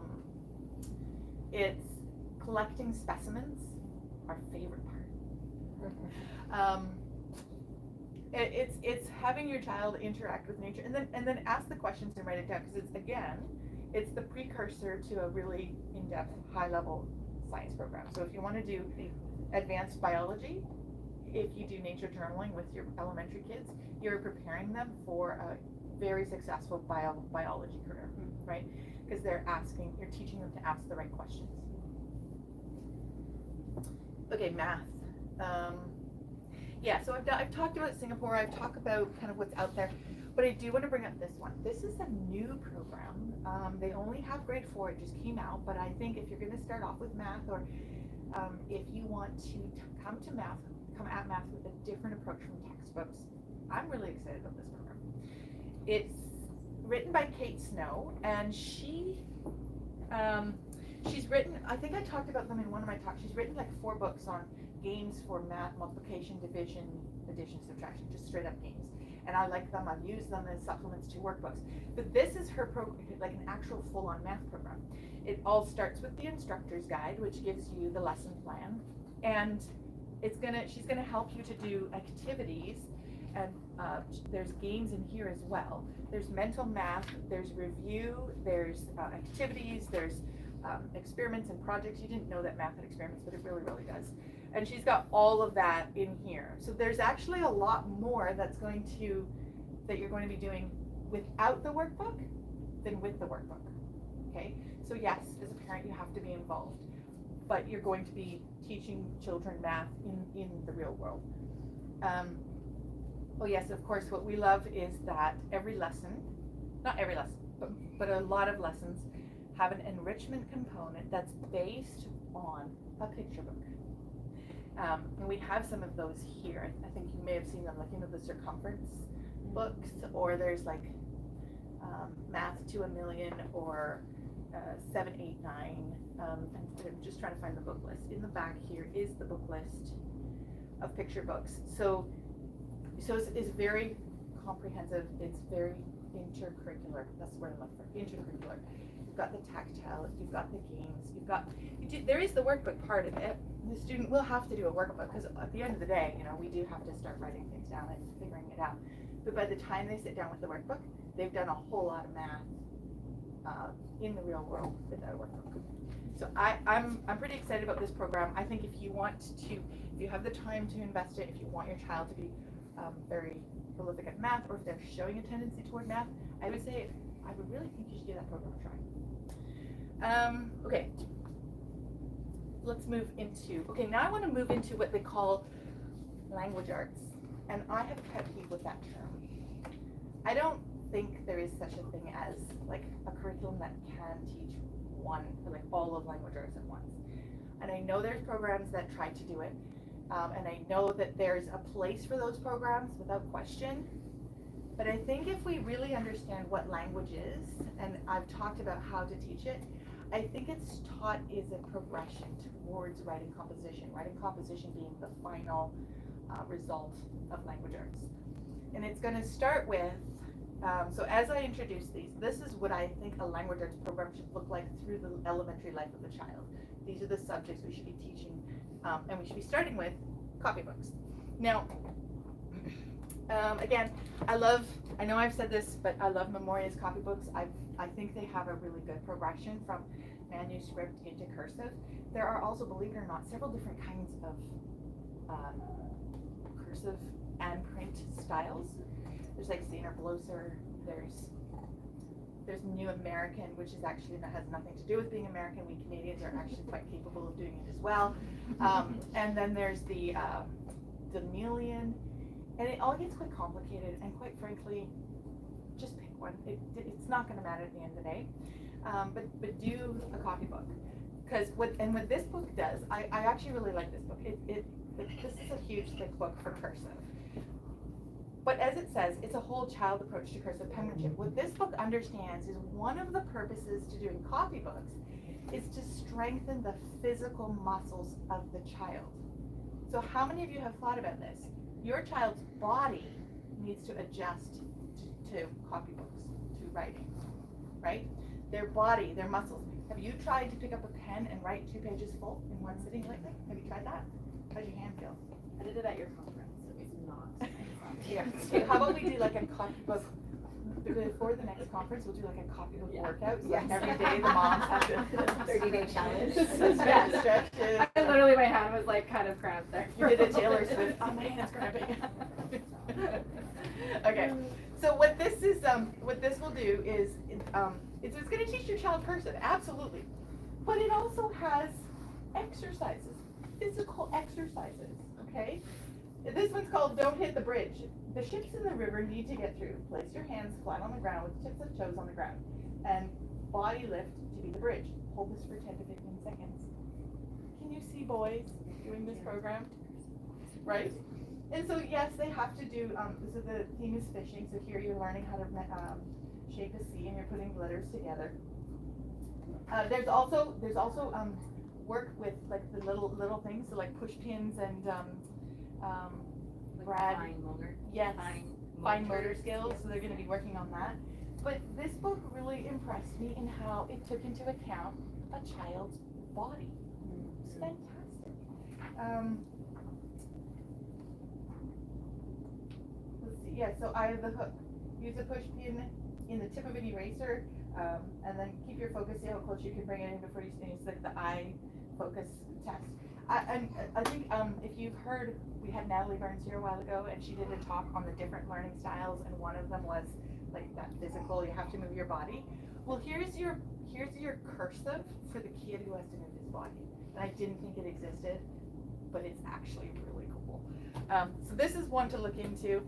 It's collecting specimens, our favorite part. It's having your child interact with nature and then ask the questions and write it down, because it's the precursor to a really in-depth, high-level science program. So if you want to do advanced biology, if you do nature journaling with your elementary kids, you're preparing them for a very successful biology career, right? Because you're teaching them to ask the right questions. Okay, math. Yeah, so I've talked about Singapore, I've talked about kind of what's out there, but I do want to bring up this one. This is a new program. They only have grade 4, it just came out, but I think if you're going to start off with math, or if you want to come at math with a different approach from textbooks, I'm really excited about this program. It's written by Kate Snow, and she's written, I think I talked about them in one of my talks, she's written like 4 books on games for math, multiplication, division, addition, subtraction, just straight up games. And I like them, I've used them as supplements to workbooks. But this is her program, like an actual full-on math program. It all starts with the instructor's guide, which gives you the lesson plan. And she's gonna help you to do activities, and there's games in here as well. There's mental math, there's review, there's activities, there's experiments and projects. You didn't know that math had experiments, but it really, really does. And she's got all of that in here. So there's actually a lot more that you're going to be doing without the workbook than with the workbook. Okay? So yes, as a parent, you have to be involved, but you're going to be teaching children math in the real world. Oh yes, of course, what we love is that every lesson, not every lesson, but a lot of lessons have an enrichment component that's based on a picture book. And we have some of those here. I think you may have seen them, like, the circumference books, or there's like Math to a Million, or 7, 8, 9. I'm just trying to find the book list. In the back here is the book list of picture books. So it's very comprehensive. It's very intercurricular. That's the word I'm looking for. Intercurricular. You've got the tactile. You've got the games. There is the workbook part of it. The student will have to do a workbook, because at the end of the day, we do have to start writing things down and figuring it out. But by the time they sit down with the workbook, they've done a whole lot of math in the real world without a workbook. So I'm pretty excited about this program. I think if you have the time to invest it, if you want your child to be very prolific at math, or if they're showing a tendency toward math, I would really think you should give that program a try. Okay. Let's move into, now I want to move into what they call language arts. And I have a pet peeve with that term. I don't think there is such a thing as like a curriculum that can teach one, or like all of language arts at once. And I know there's programs that try to do it. And I know that there's a place for those programs without question. But I think if we really understand what language is, and I've talked about how to teach it, I think it's taught as a progression towards writing composition being the final result of language arts. And it's going to start with, so as I introduce these, this is what I think a language arts program should look like through the elementary life of the child. These are the subjects we should be teaching, and we should be starting with copybooks. Now, Again, I know I've said this, but I love Memoria's copybooks. I think they have a really good progression from manuscript into cursive. There are also, believe it or not, several different kinds of cursive and print styles. There's like Zener Blosser, there's New American, which is actually has nothing to do with being American. We Canadians are actually quite capable of doing it as well. And then there's the Demelian, and it all gets quite complicated. And quite frankly, just pick one. It's not going to matter at the end of the day. But do a copybook, because what this book does, I actually really like this book. This is a huge thick book for cursive. But as it says, it's a whole child approach to cursive penmanship. What this book understands is one of the purposes to doing copybooks is to strengthen the physical muscles of the child. So how many of you have thought about this? Your child's body needs to adjust to copybooks, to writing, right? Their body, their muscles. Have you tried to pick up a pen and write 2 pages full in one sitting lately? Have you tried that? How's your hand feel? I did it at your conference. It was not. Yeah. Okay, how about we do like a copybook, before the next conference, we'll do like a copybook workout. So like every day the moms have to 30-day challenge. Yeah, stretches. I literally, my hand was like kind of cramped there. You did a Taylor Swift. Oh, my hand's cramping. Okay, so what this will do is, it's going to teach your child cursive, absolutely. But it also has exercises, physical exercises, okay? This one's called Don't Hit the Bridge. The ships in the river need to get through. Place your hands flat on the ground with the tips of toes on the ground. And body lift to be the bridge. Hold this for 10 to 15 seconds. Can you see boys doing this program? Right? And so yes, they have to do, so the theme is fishing. So here you're learning how to shape a sea and you're putting letters together. There's also work with like the little things, so like push pins and Brad, Fine motor. yes, fine motor skills, so they're going to be working on that. But this book really impressed me in how it took into account a child's body. It's fantastic. Let's see, yeah, so eye of the hook. Use a push pin in the tip of an eraser, and then keep your focus, see how close you can bring it in before you sneeze, like the eye focus test. I think if you've heard, we had Natalie Burns here a while ago, and she did a talk on the different learning styles, and one of them was like that physical, you have to move your body. Well, here's your cursive for the kid who has to move his body. And I didn't think it existed, but it's actually really cool. So this is one to look into.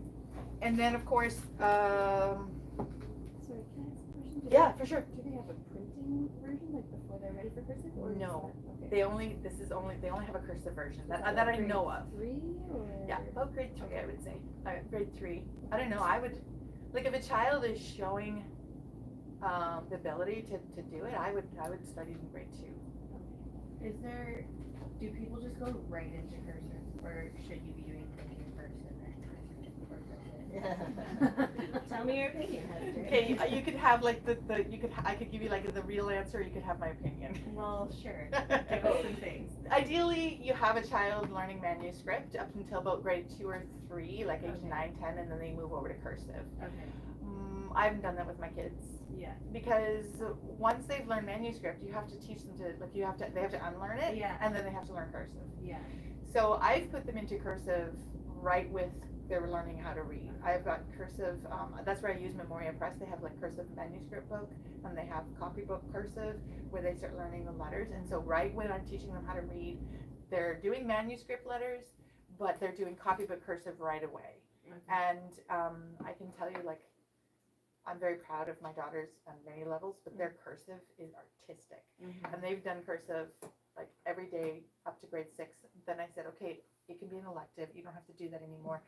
And then of course, Sorry, can I ask a question? yeah, for sure. Do they have a printing version, like before they're ready for cursive? Or is No. that- okay. They only have a cursive version Is that like I grade know of. 3 or? Yeah, about grade 3, I would say. Grade 3. I don't know. I would, like, if a child is showing the ability to do it, I would start in grade 2. Do people just go right into cursive, or should you be doing printing first and then cursive or cursive? Tell me your opinion, Hester. Okay, you could have like I could give you like the real answer. You could have my opinion. Well, sure. Give us some things. Ideally, you have a child learning manuscript up until about grade 2 or 3, like age 9, 10, and then they move over to cursive. Okay. I haven't done that with my kids. Yeah. Because once they've learned manuscript, you have to teach them to they have to unlearn it, Yeah. and then they have to learn cursive. Yeah. So I've put them into cursive right with they're learning how to read. I've got cursive. That's where I use Memoria Press. They have like cursive manuscript book, and they have copybook cursive where they start learning the letters. And so right when I'm teaching them how to read, they're doing manuscript letters, but they're doing copybook cursive right away. Okay. And I can tell you, like, I'm very proud of my daughters on many levels, but their cursive is artistic. Mhm. And they've done cursive like every day up to grade 6. Then I said, okay, it can be an elective. You don't have to do that anymore.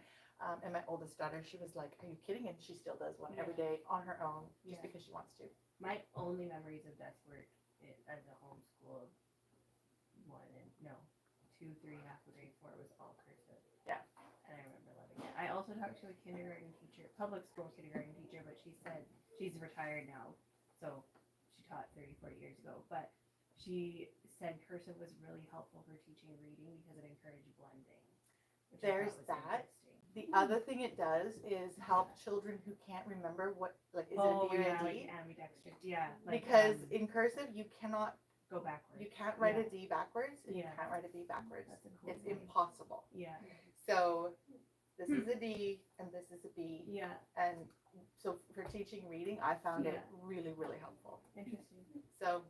And my oldest daughter, she was like, are you kidding? And she still does one every day on her own just Yeah. because she wants to. My only memories of desk work as a homeschool 2, 3.5 grade 4 was all cursive. Yeah. And I remember loving it. I also talked to a kindergarten teacher, public school kindergarten teacher, but she said she's retired now, so she taught 30, 40 years ago. But she said cursive was really helpful for teaching reading because it encouraged blending. Which I There's thought was that. interesting. The other thing it does is help children who can't remember what, like, is it a B or a D? like ambidextrous, yeah, like, Because in cursive, you cannot, go backwards. you can't write Yeah. a D backwards, and you Yeah. can't write a B backwards. That's a cool It's thing. impossible. Yeah, So this is a D and this is a B. yeah, And so for teaching reading, I found it Yeah. really, really helpful. interesting. So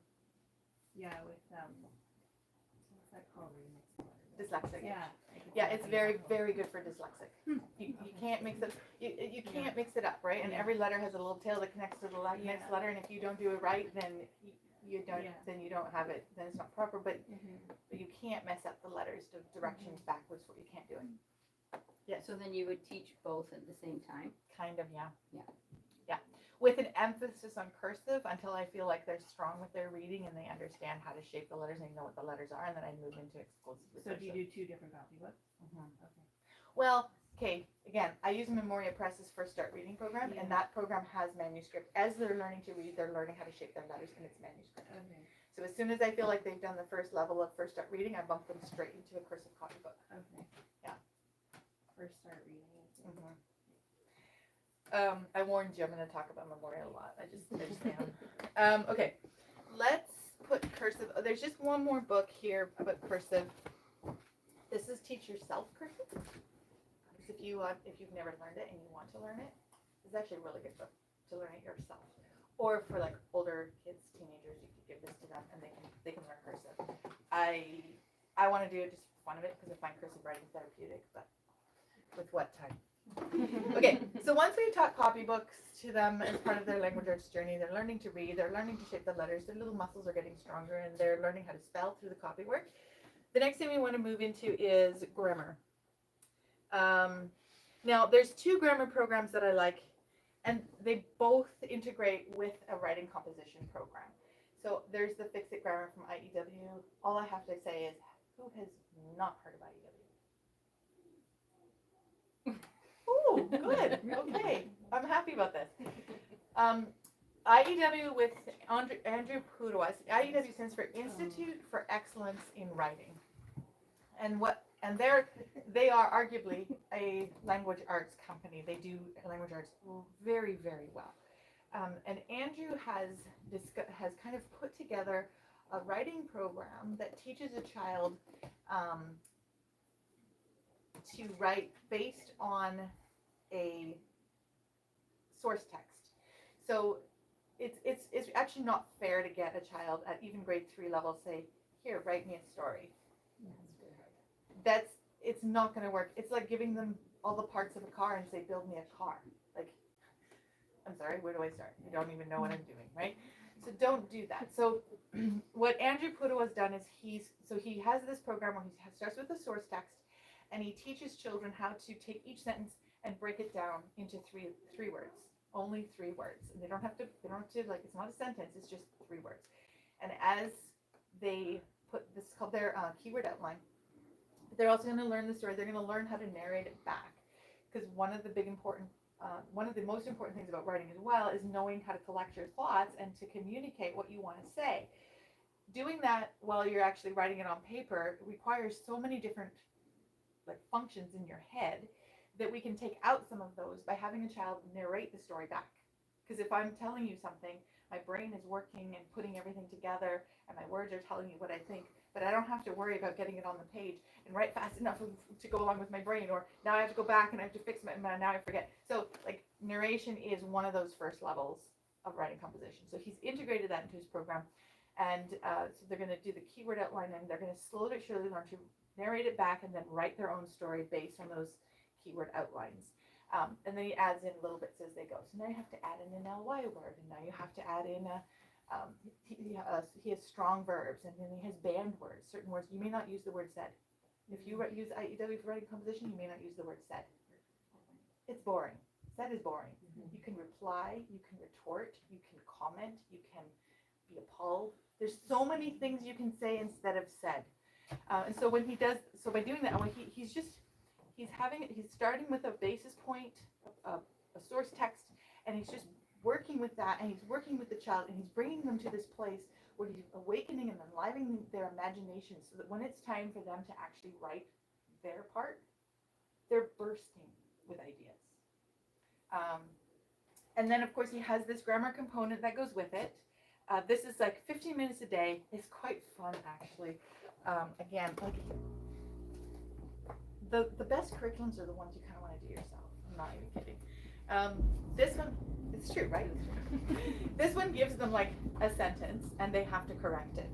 Yeah, with, what's that called, where you mix the letters? dyslexic. Yeah. I could Yeah, see it's that very, example. very good for dyslexic. You can't mix it, you can't mix it up, right? And Yeah. every letter has a little tail that connects to the next Yeah. letter, and if you don't do it right, then you don't, Yeah. then you don't have it, then it's not proper, but Mhm. you can't mess up the letters, the directions backwards, what you can't do it. So then you would teach both at the same time? Kind of, yeah. Yeah. Yeah, with an emphasis on cursive until I feel like they're strong with their reading and they understand how to shape the letters and they know what the letters are, and then I move into exclusively So do you cursive. do 2 different copybooks? Mhm. Okay. Well, okay, again, I use Memoria Press's First Start Reading program, Yeah. and that program has manuscript. As they're learning to read, they're learning how to shape their letters in its manuscript. Okay, So as soon as I feel like they've done the first level of First Start Reading, I bump them straight into a cursive copybook. okay. Yeah. First start reading. I warned you, I'm going to talk about Memoria a lot. I just am. Okay, let's put cursive. Oh, there's just one more book here about cursive. This is Teach Yourself Cursive. If you've never learned it and you want to learn it, it's actually a really good book to learn it yourself. Or for like older kids, teenagers, you could give this to them and they can learn cursive. I want to do it just for fun of it because I find cursive writing therapeutic, but with what time? Okay, so once we've taught copybooks to them as part of their language arts journey, they're learning to read, they're learning to shape the letters, their little muscles are getting stronger, and they're learning how to spell through the copy work. The next thing we want to move into is grammar. Now, there's 2 grammar programs that I like, and they both integrate with a writing composition program. So there's the Fix It Grammar from IEW. All I have to say is, who has not heard of IEW? Oh, good. Okay, I'm happy about this. IEW with Andrew Pudowas. IEW stands for Institute for Excellence in Writing, and they are arguably a language arts company. They do language arts very, very well. And Andrew has kind of put together a writing program that teaches a child to write based on a source text. So it's actually not fair to get a child at even grade 3 level say, here, write me a story. It's not going to work. It's like giving them all the parts of a car and say, build me a car. Like, I'm sorry, where do I start? You don't even know what I'm doing, right? So don't do that. So what Andrew Pudo has done is he has this program where he starts with the source text and he teaches children how to take each sentence and break it down into three words, only 3 words. And they don't have to, like, it's not a sentence, it's just 3 words. And as they put, this is called their keyword outline, they're also going to learn the story. They're going to learn how to narrate it back. Because one of the most important things about writing as well is knowing how to collect your thoughts and to communicate what you want to say. Doing that while you're actually writing it on paper requires so many different functions in your head that we can take out some of those by having a child narrate the story back. Because if I'm telling you something, my brain is working and putting everything together and my words are telling you what I think, but I don't have to worry about getting it on the page and write fast enough to go along with my brain, or now I have to go back and I have to fix now I forget. So narration is one of those first levels of writing composition. So he's integrated that into his program, and so they're going to do the keyword outline and they're going to slowly but surely learn to narrate it back and then write their own story based on those keyword outlines. And then he adds in little bits as they go. So now you have to add in an ly word, and now you have to add in he has strong verbs, and then he has banned words. Certain words you may not use the word said. If you use IEW for writing composition, you may not use the word said. It's boring. Said is boring. You can reply, you can retort, you can comment, you can be appalled. There's so many things you can say instead of said. And so when he does, so by doing that, he's starting with a basis point, a source text, and he's just working with that, and he's working with the child, and he's bringing them to this place where he's awakening and enlivening their imagination so that when it's time for them to actually write their part, they're bursting. with ideas. And then of course he has this grammar component that goes with it. This is like 15 minutes a day. It's quite fun actually. Again, like the best curriculums are the ones you kind of want to do yourself. I'm not even kidding. This one, it's true, right? This one gives them like a sentence and they have to correct it.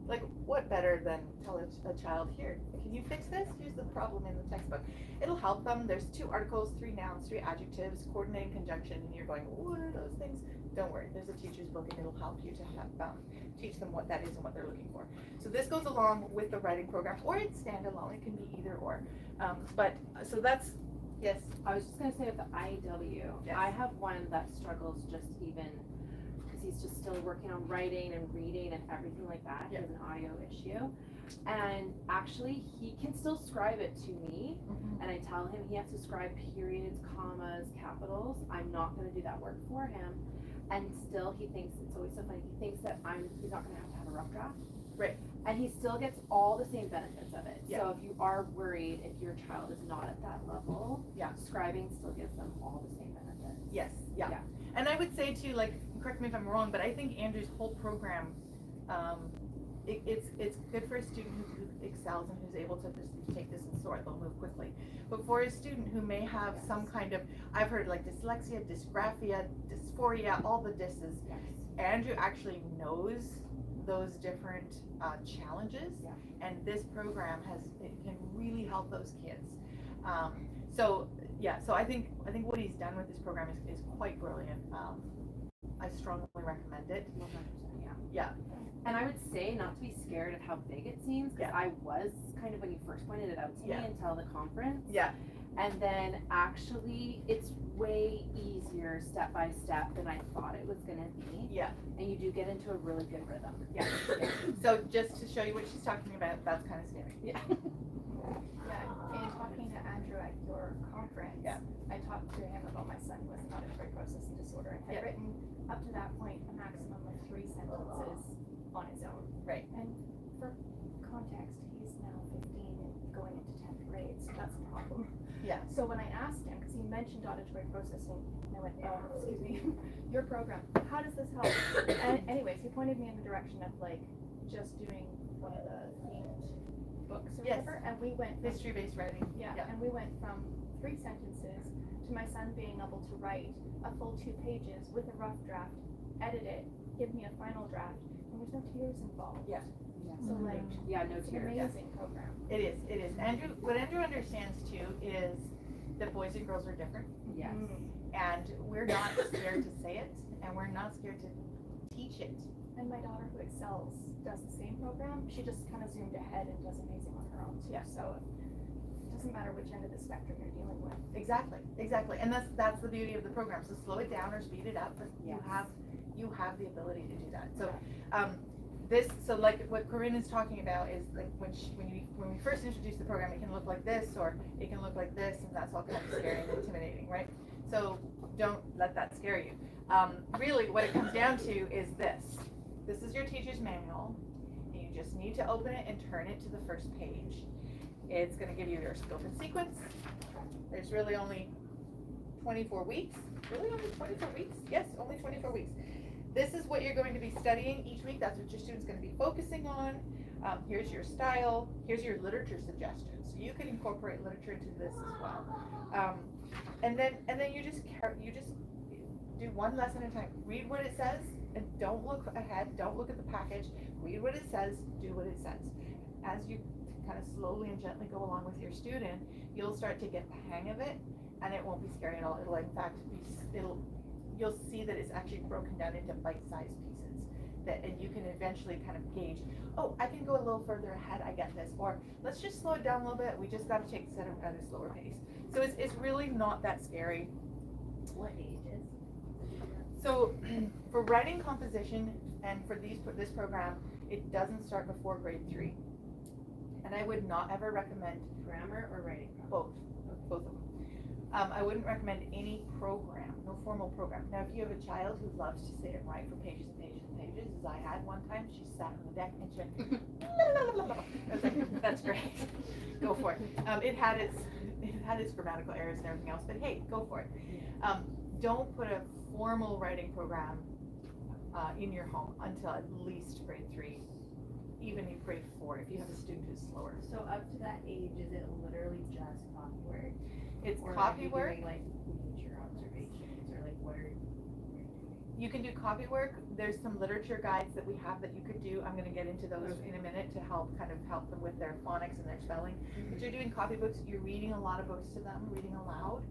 Like, what better than tell a child, here, can you fix this? Here's the problem in the textbook. It'll help them. There's 2 articles, 3 nouns, 3 adjectives, coordinating conjunction, and you're going, what are those things? Don't worry, there's a teacher's book and it'll help you to have, teach them what that is and what they're looking for. So this goes along with the writing program, or it's standalone, it can be either or. So that's, yes. I was just gonna say with the IEW, Yes. I have one that struggles just even, because he's just still working on writing and reading and everything like that. He Yeah. has an audio issue. And actually, he can still scribe it to me, and I tell him he has to scribe periods, commas, capitals. I'm not gonna do that work for him. And still, he thinks, it's always so funny, he thinks that he's not gonna have a rough draft. Right. And he still gets all the same benefits of it. Yeah. So if you are worried, if your child is not at that level, Yeah. scribing still gives them all the same benefits. Yes, yeah. Yeah. And I would say too, like, correct me if I'm wrong, but I think Andrew's whole program, it's good for a student who excels and who's able to just take this and sort, they'll move quickly. But for a student who may have some kind of, I've heard like dyslexia, dysgraphia, dysphoria, all the dys's, Yes. Andrew actually knows those different challenges, Yeah. and this program it can really help those kids. So I think what he's done with this program is quite brilliant. I strongly recommend it. 100%, yeah. Yeah. And I would say not to be scared of how big it seems, because Yeah. I was kind of when you first pointed it out to Yeah. me until the conference. Yeah. And then actually, it's way easier step by step than I thought it was gonna be. Yeah. And you do get into a really good rhythm. Yeah. So just to show you what she's talking about, that's kind of scary. Yeah. Yeah, in talking to Andrew at your conference, Yeah. I talked to him about my son with an auditory processing disorder and had Yeah. written up to that point a maximum of 3 sentences on his own. Right. And for context, he's now 15 and going into 10th grade, so that's a problem. Yeah. So when I asked him, because he mentioned auditory processing, and I went, excuse me, your program, how does this help? And anyways, he pointed me in the direction of like just doing one of the themed books or Yes. whatever, and we went from, History-based writing. yeah, and we went from 3 sentences to my son being able to write a full 2 pages with a rough draft, edit it, give me a final draft, and there's no tears involved. Yeah. So like, Yeah, no it's an tears. amazing program. It is. What Andrew understands too is that boys and girls are different, Yes. and we're not scared to say it, and we're not scared to teach it. And my daughter who excels does the same program. She just kind of zoomed ahead and does amazing on her own too. Yeah. So it doesn't matter which end of the spectrum you're dealing with. Exactly. And that's the beauty of the program. So slow it down or speed it up, but Yes. you have the ability to do that. So so like what Corinne is talking about is like when we first introduced the program, it can look like this or it can look like this, and that's all kind of scary and intimidating, right? So don't let that scare you. Really, what it comes down to is this. This is your teacher's manual, and you just need to open it and turn it to the first page. It's going to give you your scope and sequence. There's really only 24 weeks. Really only 24 weeks? Yes, only 24 weeks. This is what you're going to be studying each week. That's what your student's going to be focusing on. Here's your style. Here's your literature suggestions. So you can incorporate literature into this as well. And then you just do one lesson at a time. Read what it says and don't look ahead. Don't look at the package. Read what it says. Do what it says. As you kind of slowly and gently go along with your student, you'll start to get the hang of it, and it won't be scary at all. It'll in fact you'll see that it's actually broken down into bite-sized pieces and you can eventually kind of gauge, oh, I can go a little further ahead, I get this, or let's just slow it down a little bit, we just got to take it at a slower pace. So it's really not that scary. What ages? So for writing composition and for this program, it doesn't start before grade 3. And I would not ever recommend Grammar or writing? both of them. I wouldn't recommend any program, no formal program. Now, if you have a child who loves to sit and write for pages and pages and pages, is as I had one time. She sat on the deck and she went, I was like, that's great. Go for it. It had its grammatical errors and everything else, but hey, go for it. Don't put a formal writing program in your home until at least grade 3, even in grade 4 if you have a student who's slower. So up to that age, is it literally just copy work? It's Or copy work. Are you doing like nature observations or like what are you doing? You can do copy work. There's some literature guides that we have that you could do. I'm going to get into those in a minute to help them with their phonics and their spelling. But you're doing copybooks. You're reading a lot of books to them, reading aloud.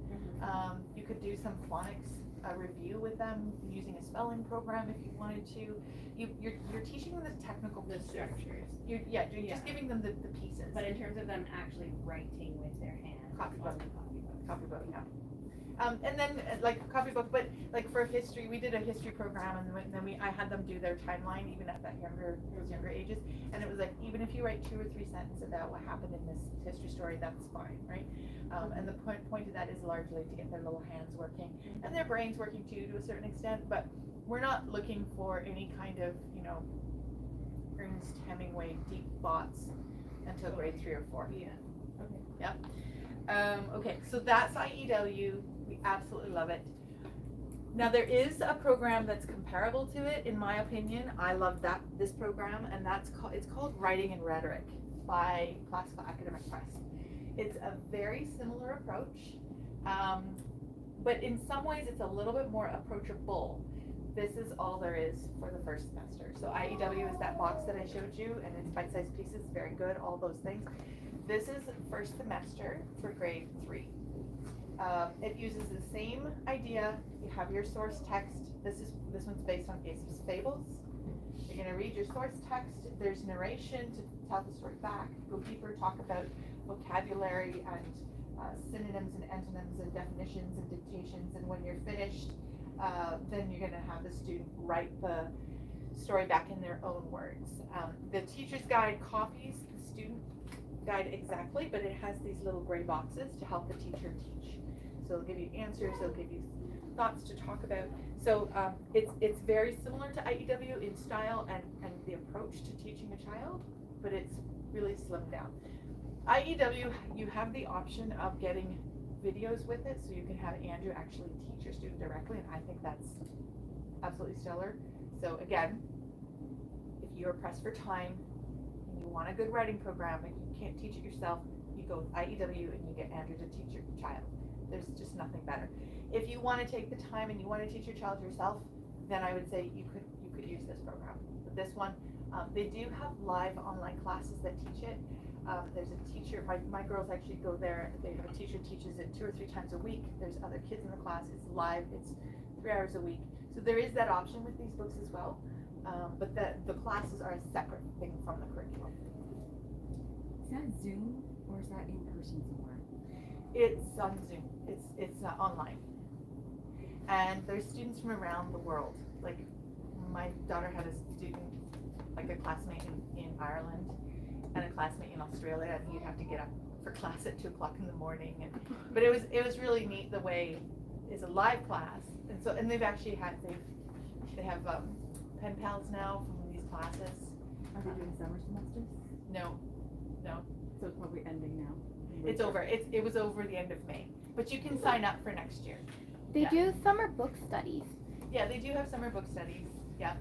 You could do some phonics review with them using a spelling program if you wanted to. You're teaching them the technical pieces. Structures. You're just giving them the pieces. But in terms of them actually writing with their hands. Copybook. on the copybook. Copybook, yeah. And then like copybook, but like for history, we did a history program, and then I had them do their timeline even at those younger ages, and it was like even if you write 2 or 3 sentences about what happened in this history story, that's fine, right? And the point of that is largely to get their little hands working and their brains working too to a certain extent, but we're not looking for any kind of Ernest Hemingway deep thoughts until grade 3 or 4. Yeah. Okay, so that's IEW. We absolutely love it. Now there is a program that's comparable to it, in my opinion. I love this program, and it's called Writing and Rhetoric by Classical Academic Press. It's a very similar approach, but in some ways it's a little bit more approachable. This is all there is for the first semester. So IEW is that box that I showed you, and it's bite-sized pieces, very good, all those things. This is first semester for grade 3. It uses the same idea. You have your source text. This one's based on Aesop's fables. You're going to read your source text. There's narration to tell the story back. Go deeper, talk about vocabulary and synonyms and antonyms and definitions and dictations. And when you're finished, then you're going to have the student write the story back in their own words. The teacher's guide copies the student guide exactly, but it has these little gray boxes to help the teacher teach. So it'll give you answers, it'll give you thoughts to talk about. So it's very similar to IEW in style and the approach to teaching a child, but it's really slimmed down. IEW, you have the option of getting videos with it, so you can have Andrew actually teach your student directly, and I think that's absolutely stellar. So again, if you're pressed for time and you want a good writing program and you can't teach it yourself, you go with IEW and you get Andrew to teach your child. There's just nothing better. If you want to take the time and you want to teach your child yourself, then I would say you could use this program. But this one, they do have live online classes that teach it. There's a teacher, my girls actually go there, they have a teacher teaches it 2 or 3 times a week. There's other kids in the class, it's live, it's 3 hours a week. So there is that option with these books as well, but the classes are a separate thing from the curriculum. Is that Zoom or is that in person somewhere? It's on Zoom, it's online. And there's students from around the world. Like my daughter had a student, like a classmate in Ireland, and a classmate in Australia, and he'd have to get up for class at 2 o'clock in the morning. But it was really neat the way it's a live class, and they've actually they have pen pals now from these classes. Are they doing summer semesters? No. So it's probably ending now. It's over. It was over the end of May, but you can sign up for next year. They do summer book studies. Yeah, they do have summer book studies. Yeah.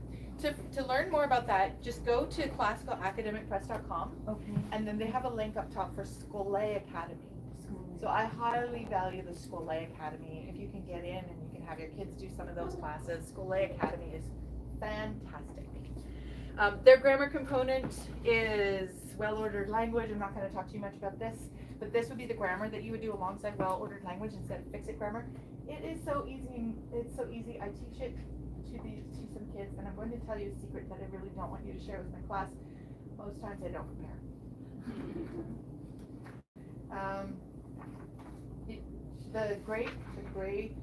To learn more about that, just go to classicalacademicpress.com, Okay. and then they have a link up top for Scole Academy. So I highly value the Scole Academy. If you can get in and you can have your kids do some of those classes, Scole Academy is fantastic. Their grammar component is well-ordered language. I'm not going to talk too much about this, but this would be the grammar that you would do alongside well-ordered language instead of fix-it grammar. It is so easy. It's so easy. I teach it to some kids, and I'm going to tell you a secret that I really don't want you to share with my class. Most times I don't prepare. The gray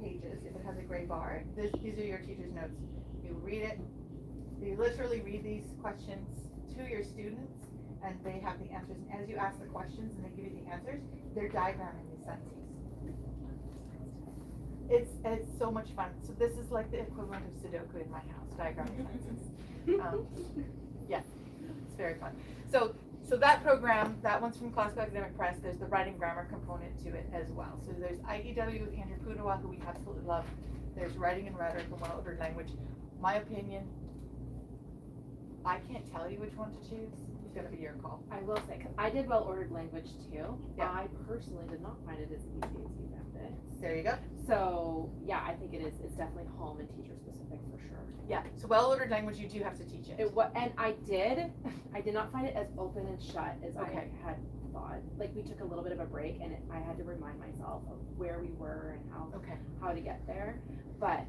pages, if it has a gray bar, these are your teacher's notes. You read it. You literally read these questions to your students, and they have the answers. And as you ask the questions and they give you the answers, they're diagramming these sentences. It's so much fun. So this is like the equivalent of Sudoku in my house, diagramming sentences. Yeah, it's very fun. So that program, that one's from Classical Academic Press. There's the writing grammar component to it as well. So there's IEW with Andrew Pudawa, who we absolutely love. There's writing and rhetoric and well-ordered language. My opinion, I can't tell you which one to choose. It's gonna be your call. I will say, 'cause I did well-ordered language too. Yeah. I personally did not find it as easy as you found it. There you go. So, yeah, I think it's definitely home and teacher specific for sure. Yeah. So well-ordered language, you do have to teach it. And I did not find it as open and shut as Okay. I had thought. Like, we took a little bit of a break and I had to remind myself of where we were and Okay. how to get there. But,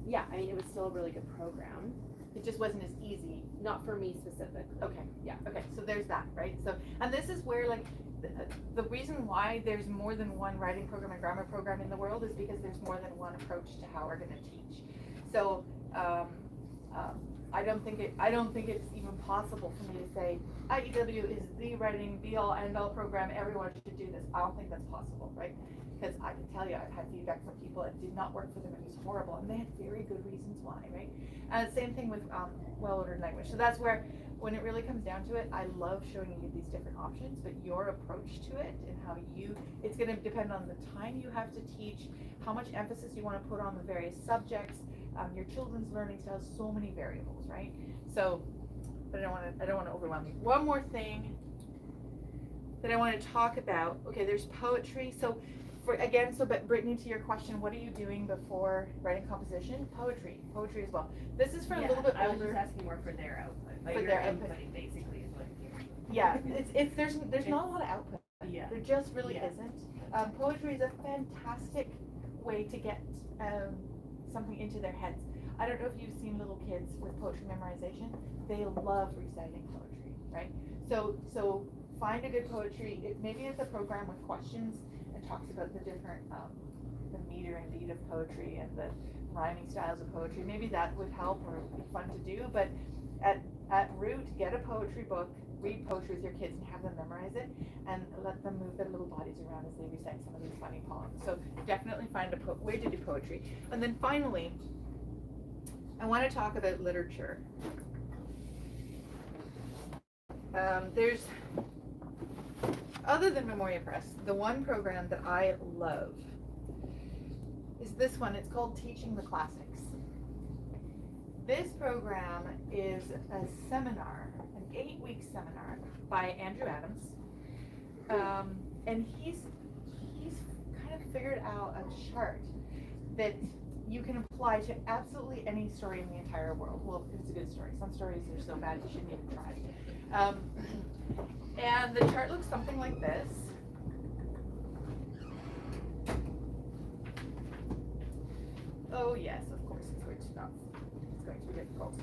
yeah, I mean, it was still a really good program. It just wasn't as easy. Not for me specifically. Okay, yeah, okay, so there's that, right? So, and this is where like, the reason why there's more than one writing program and grammar program in the world is because there's more than one approach to how we're gonna teach. So, I don't think it's even possible for me to say, IEW is the writing be-all, end-all program, everyone should do this. I don't think that's possible, right? Because I can tell you, I've had feedback from people, it did not work for them, it was horrible, and they had very good reasons why, right? And same thing with well-ordered language. So that's where, when it really comes down to it, I love showing you these different options, but your approach to it and how it's gonna depend on the time you have to teach, how much emphasis you wanna put on the various subjects, your children's learning styles, so many variables, right? So, but I don't wanna overwhelm you. One more thing that I wanna talk about, okay, there's poetry. So, but Brittany, to your question, what are you doing before writing composition? Poetry as well. This is for a little bit I was older. just asking more for their output. Like For your their output. inputting basically is what you're. Yeah, there's not a lot of output. Yeah. There just really Yeah. isn't. Poetry is a fantastic way to get something into their heads. I don't know if you've seen little kids with poetry memorization. They love reciting poetry, right? So find a good poetry. Maybe it's a program with questions and talks about the different the meter and beat of poetry and the rhyming styles of poetry. Maybe that would help or be fun to do. But at root, get a poetry book, read poetry with your kids and have them memorize it, and let them move their little bodies around as they recite some of these funny poems. So definitely find a way to do poetry. And then finally, I want to talk about literature. There's, other than Memoria Press, the one program that I love is this one. It's called Teaching the Classics. This program is a seminar, an 8-week seminar by Andrew Adams, and he's kind of figured out a chart that you can apply to absolutely any story in the entire world. Well, if it's a good story. Some stories are so bad you shouldn't even try. And the chart looks something like this. Oh yes, of course it's going to not. It's going to be difficult.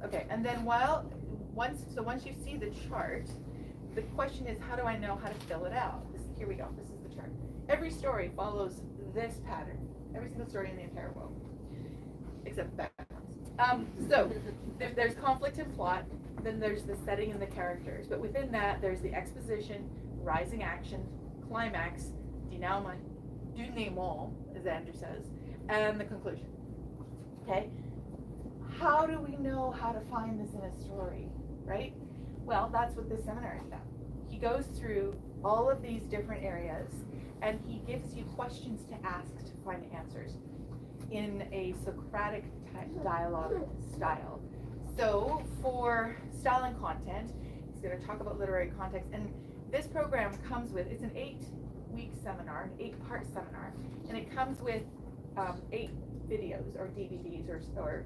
Okay, and then once you see the chart, the question is, how do I know how to fill it out? Here we go. This is the chart. Every story follows this pattern. Every single story in the entire world, except backwards. So there's conflict and plot. Then there's the setting and the characters. But within that, there's the exposition, rising action, climax, denouement, as Andrew says, and the conclusion. Okay. How do we know how to find this in a story, right? Well, that's what this seminar is about. He goes through all of these different areas and he gives you questions to ask to find answers in a Socratic dialogue style. So for style and content, he's going to talk about literary context, and this program comes with, it's an 8-week seminar, an 8-part seminar, and it comes with 8 videos or DVDs or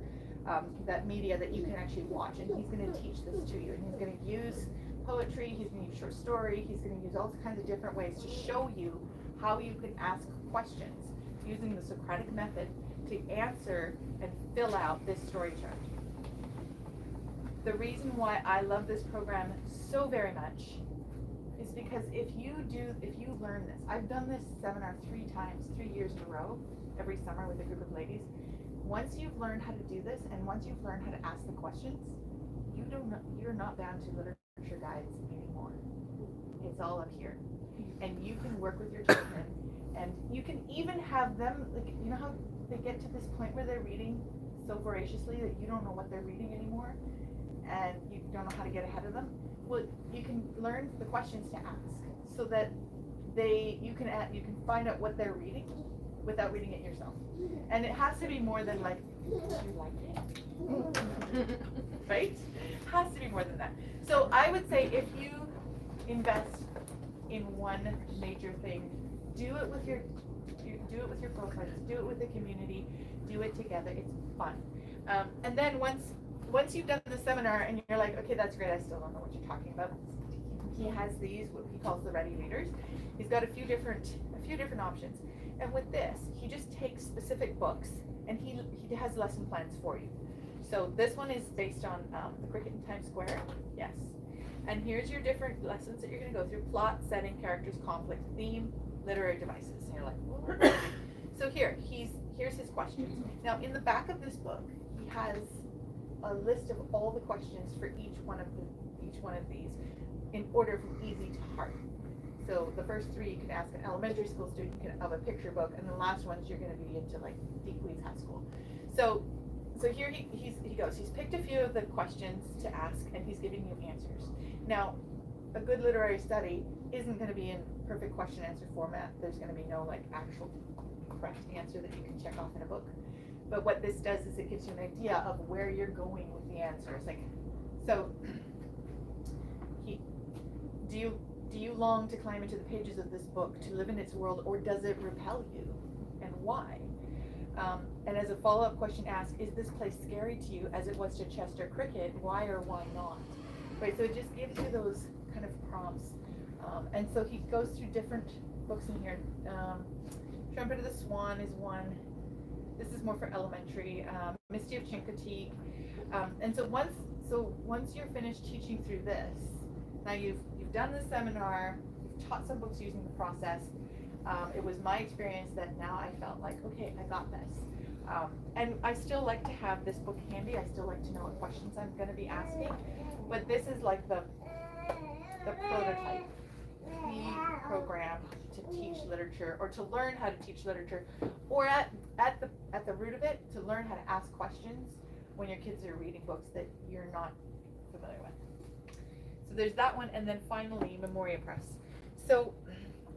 that media that you can actually watch, and he's going to teach this to you, and he's going to use poetry, he's going to use short story, he's going to use all kinds of different ways to show you how you can ask questions using the Socratic method to answer and fill out this story chart. The reason why I love this program so very much is because if you learn this, I've done this seminar 3 times, 3 years in a row, every summer with a group of ladies. Once you've learned how to do this, and once you've learned how to ask the questions, you're not bound to literature guides anymore. It's all up here. and you can work with your children, and you can even have them, like, you know how they get to this point where they're reading so voraciously that you don't know what they're reading anymore, and you don't know how to get ahead of them? Well, you can learn the questions to ask so that you can find out what they're reading without reading it yourself. And it has to be more than like, do you like it? Right? It has to be more than that. So I would say if you invest in one major thing, do it with your girlfriends, do it with the community, do it together. It's fun. And then once you've done the seminar and you're like, okay, that's great, I still don't know what you're talking about. He has these, what he calls the ready readers. He's got a few different options. And with this, he just takes specific books and he has lesson plans for you. So this one is based on the cricket in Times Square. Yes. And here's your different lessons that you're going to go through: plot, setting, characters, conflict, theme, literary devices. And you're like, well, so here's his questions. Now in the back of this book, he has a list of all the questions for each one of these in order from easy to hard. So the first three you can ask an elementary school student of a picture book, and the last ones you're going to be into like Deepweeds High School. So here he goes. He's picked a few of the questions to ask, and he's giving you answers. Now, a good literary study isn't going to be in perfect question answer format. There's going to be no like actual correct answer that you can check off in a book. But what this does is it gives you an idea of where you're going with the answers. Like, so do you long to climb into the pages of this book, to live in its world, or does it repel you, and why? And as a follow-up question asked, is this place scary to you as it was to Chester Cricket? Why or why not? Right, so it just gives you those kind of prompts. And so he goes through different books in here. Trumpet of the Swan is one. This is more for elementary. Misty of Chincoteague. And so once you're finished teaching through this, now you've done the seminar, you've taught some books using the process. It was my experience that now I felt like, okay, I got this. And I still like to have this book handy. I still like to know what questions I'm going to be asking. But this is like the prototype, the program to teach literature, or to learn how to teach literature, or at the root of it, to learn how to ask questions when your kids are reading books that you're not familiar with. So there's that one, and then finally Memoria Press. So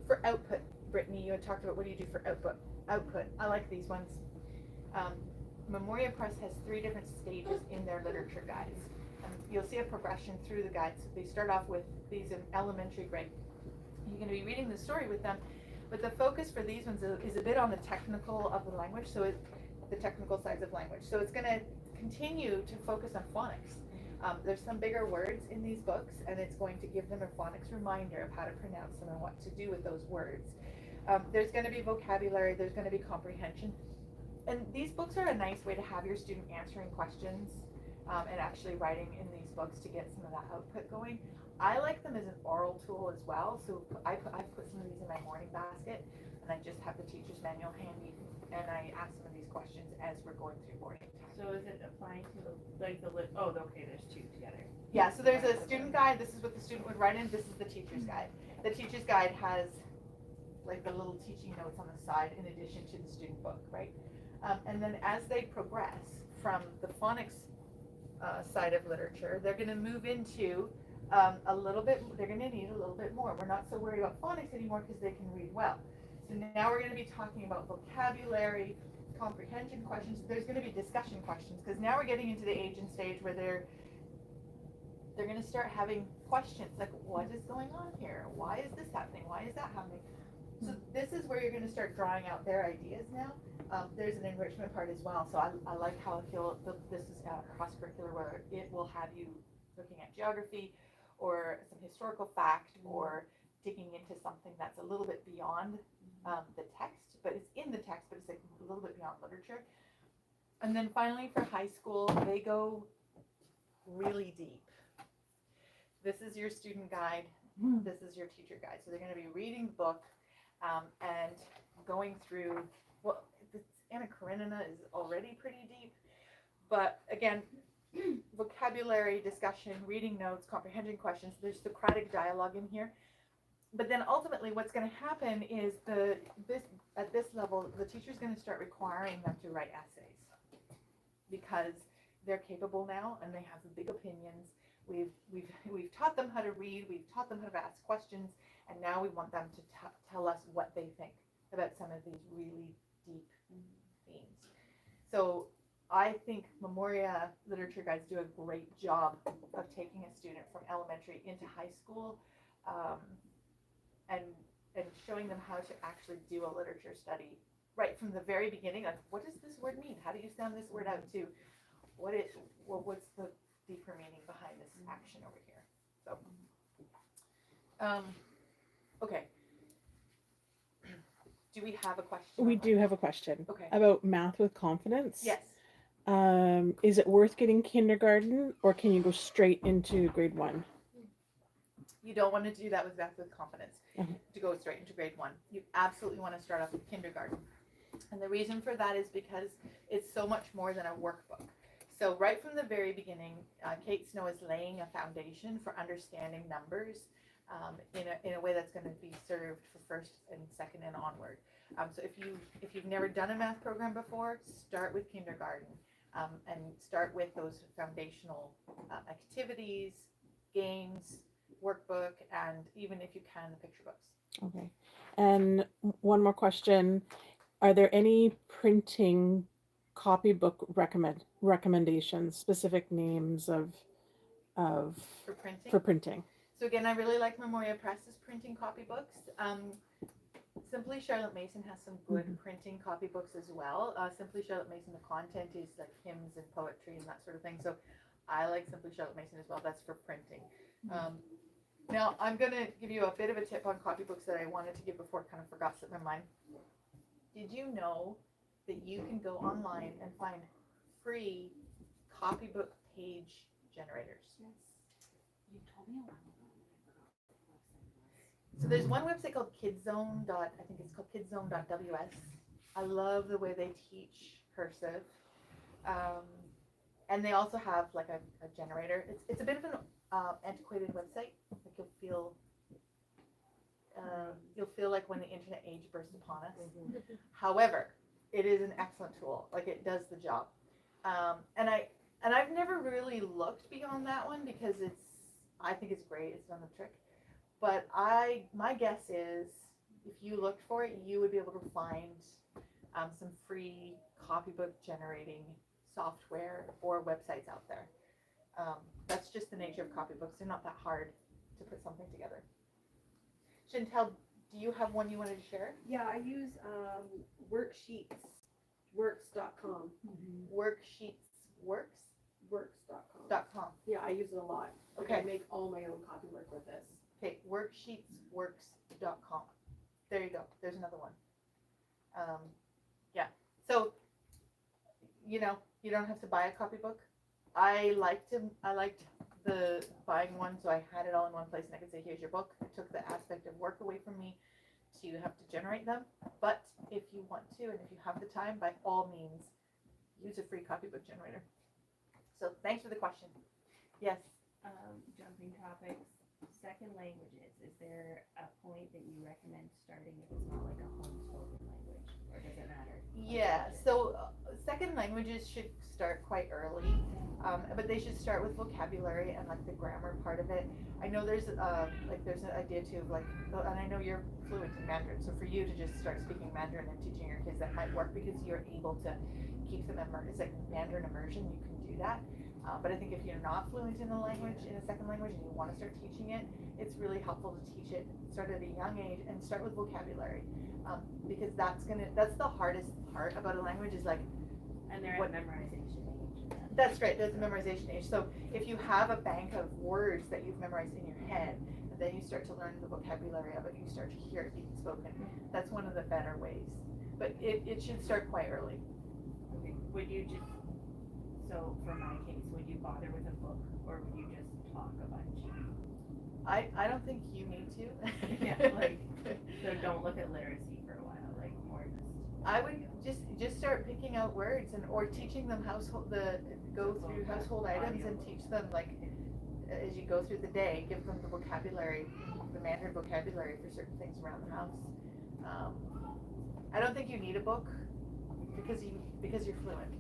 for output, Brittany, you had talked about what do you do for output. I like these ones. Memoria Press has 3 different stages in their literature guides. You'll see a progression through the guides. They start off with these in elementary grade. You're going to be reading the story with them, but the focus for these ones is a bit on the technical of the language, the technical sides of language. So it's going to continue to focus on phonics. There's some bigger words in these books, and it's going to give them a phonics reminder of how to pronounce them and what to do with those words. There's going to be vocabulary, there's going to be comprehension. And these books are a nice way to have your student answering questions and actually writing in these books to get some of that output going. I like them as an oral tool as well, so I've put some of these in my morning basket, and I just have the teacher's manual handy, and I ask some of these questions as we're going through boarding time. So is it applying to like okay, there's 2 together. Yeah, so there's a student guide. This is what the student would write in. This is the teacher's guide. The teacher's guide has like the little teaching notes on the side in addition to the student book, right? And then as they progress from the phonics side of literature, they're going to move into they're going to need a little bit more. We're not so worried about phonics anymore because they can read well. So now we're going to be talking about vocabulary, comprehension questions. There's going to be discussion questions, because now we're getting into the age and stage where they're going to start having questions like, what is going on here? Why is this happening? Why is that happening? So this is where you're going to start drawing out their ideas now. There's an enrichment part as well. So I like how this is cross-curricular, where it will have you looking at geography or some historical fact, or digging into something that's a little bit beyond the text, but it's in the text, but it's like a little bit beyond literature. And then finally for high school, they go really deep. This is your student guide. This is your teacher guide. So they're going to be reading the book and going through, well, Anna Karenina is already pretty deep, but again, vocabulary, discussion, reading notes, comprehension questions. There's Socratic dialogue in here. but then ultimately what's going to happen is at this level, the teacher's going to start requiring them to write essays because they're capable now and they have big opinions. We've taught them how to read, we've taught them how to ask questions, and now we want them to tell us what they think about some of these really deep themes. So I think Memoria literature guides do a great job of taking a student from elementary into high school, and showing them how to actually do a literature study right from the very beginning. Like, what does this word mean? How do you sound this word out? To what's the deeper meaning behind this action over here? So, okay. Do we have a question? We do have a question Okay. about math with confidence. Yes. Is it worth getting kindergarten, or can you go straight into grade 1? You don't want to do that with math with confidence, Okay. to go straight into grade 1. You absolutely want to start off with kindergarten. And the reason for that is because it's so much more than a workbook. So right from the very beginning, Kate Snow is laying a foundation for understanding numbers in a way that's going to be served for first and second and onward. So if you've never done a math program before, start with kindergarten and start with those foundational activities, games, workbook, and even if you can, the picture books. Okay. And one more question. Are there any printing copybook recommendations, specific names For printing? for printing? So again, I really like Memoria Press's printing copybooks. Simply Charlotte Mason has some good printing copybooks as well. Simply Charlotte Mason, the content is like hymns and poetry and that sort of thing. So I like Simply Charlotte Mason as well. That's for printing. Now I'm going to give you a bit of a tip on copybooks that I wanted to give before, kind of forgot slipped my mind. Did you know that you can go online and find free copybook page generators? You told me a while ago. So there's one website called Kidzone. I think it's called kidzone.ws. I love the way they teach cursive, and they also have like a generator. It's a bit of an antiquated website. Like you'll feel like when the internet age burst upon us. However, it is an excellent tool. Like, it does the job. And I've never really looked beyond that one because I think it's great. It's done the trick. But my guess is if you looked for it, you would be able to find some free copybook generating software or websites out there. That's just the nature of copybooks. They're not that hard to put something together. Chantel, do you have one you wanted to share? Yeah, I use worksheetsworks.com. Works.com. Yeah, I use it a lot. Like, Okay. I make all my own copywork with this. Okay, worksheetsworks.com. There you go. There's another one. Yeah. So, you don't have to buy a copybook. I liked the buying one, so I had it all in one place and I could say, here's your book. It took the aspect of work away from me to have to generate them. But if you want to, and if you have the time, by all means, use a free copybook generator. So thanks for the question. Yes. Jumping topics, second languages, is there a point that you recommend starting if it's not like a home spoken language, or does it matter? Yeah, so second languages should start quite early, but they should start with vocabulary and like the grammar part of it. I know there's an idea too of like, and I know you're fluent in Mandarin, so for you to just start speaking Mandarin and teaching your kids, that might work because you're able to keep them immersed. It's like Mandarin immersion, you can do that. But I think if you're not fluent in a language, in a second language, and you want to start teaching it, it's really helpful to teach it, start at a young age, and start with vocabulary, because that's the hardest part about a language is like, And they're at memorization age. that's right, there's the memorization age. So if you have a bank of words that you've memorized in your head, and then you start to learn the vocabulary of it, you start to hear it being spoken, that's one of the better ways. But it should start quite early. Okay. Would you just, so for my case, would you bother with a book, or would you just talk a bunch? I don't think you need to. Yeah, like, so don't look at literacy for a while, like more just. I would just start picking out words or teaching them go through household items and teach them, like, as you go through the day, give them the vocabulary the Mandarin vocabulary for certain things around the house. I don't think you need a book because you're fluent.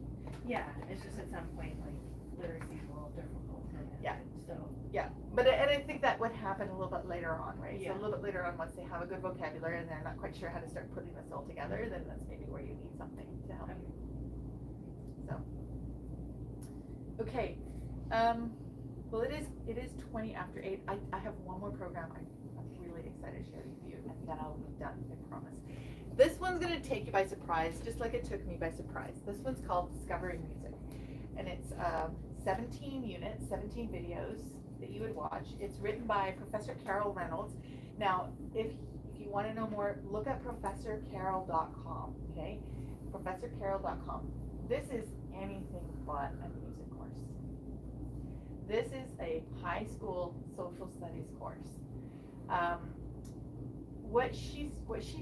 Yeah, it's just at some point, like, literacy is a little difficult for them. Yeah. So, Yeah, but and I think that would happen a little bit later on, right? Yeah. So a little bit later on, once they have a good vocabulary and they're not quite sure how to start putting this all together, then that's maybe where you need something to help you. So, okay, well it is 20 after 8. I have one more program I'm really excited to share with you, and then I'll be done, I promise. This one's gonna take you by surprise, just like it took me by surprise. This one's called Discovering Music, and it's 17 units, 17 videos that you would watch. It's written by Professor Carol Reynolds. Now, if you want to know more, look at professorcarol.com, okay? Professorcarol.com. This is anything but a music course. This is a high school social studies course. What she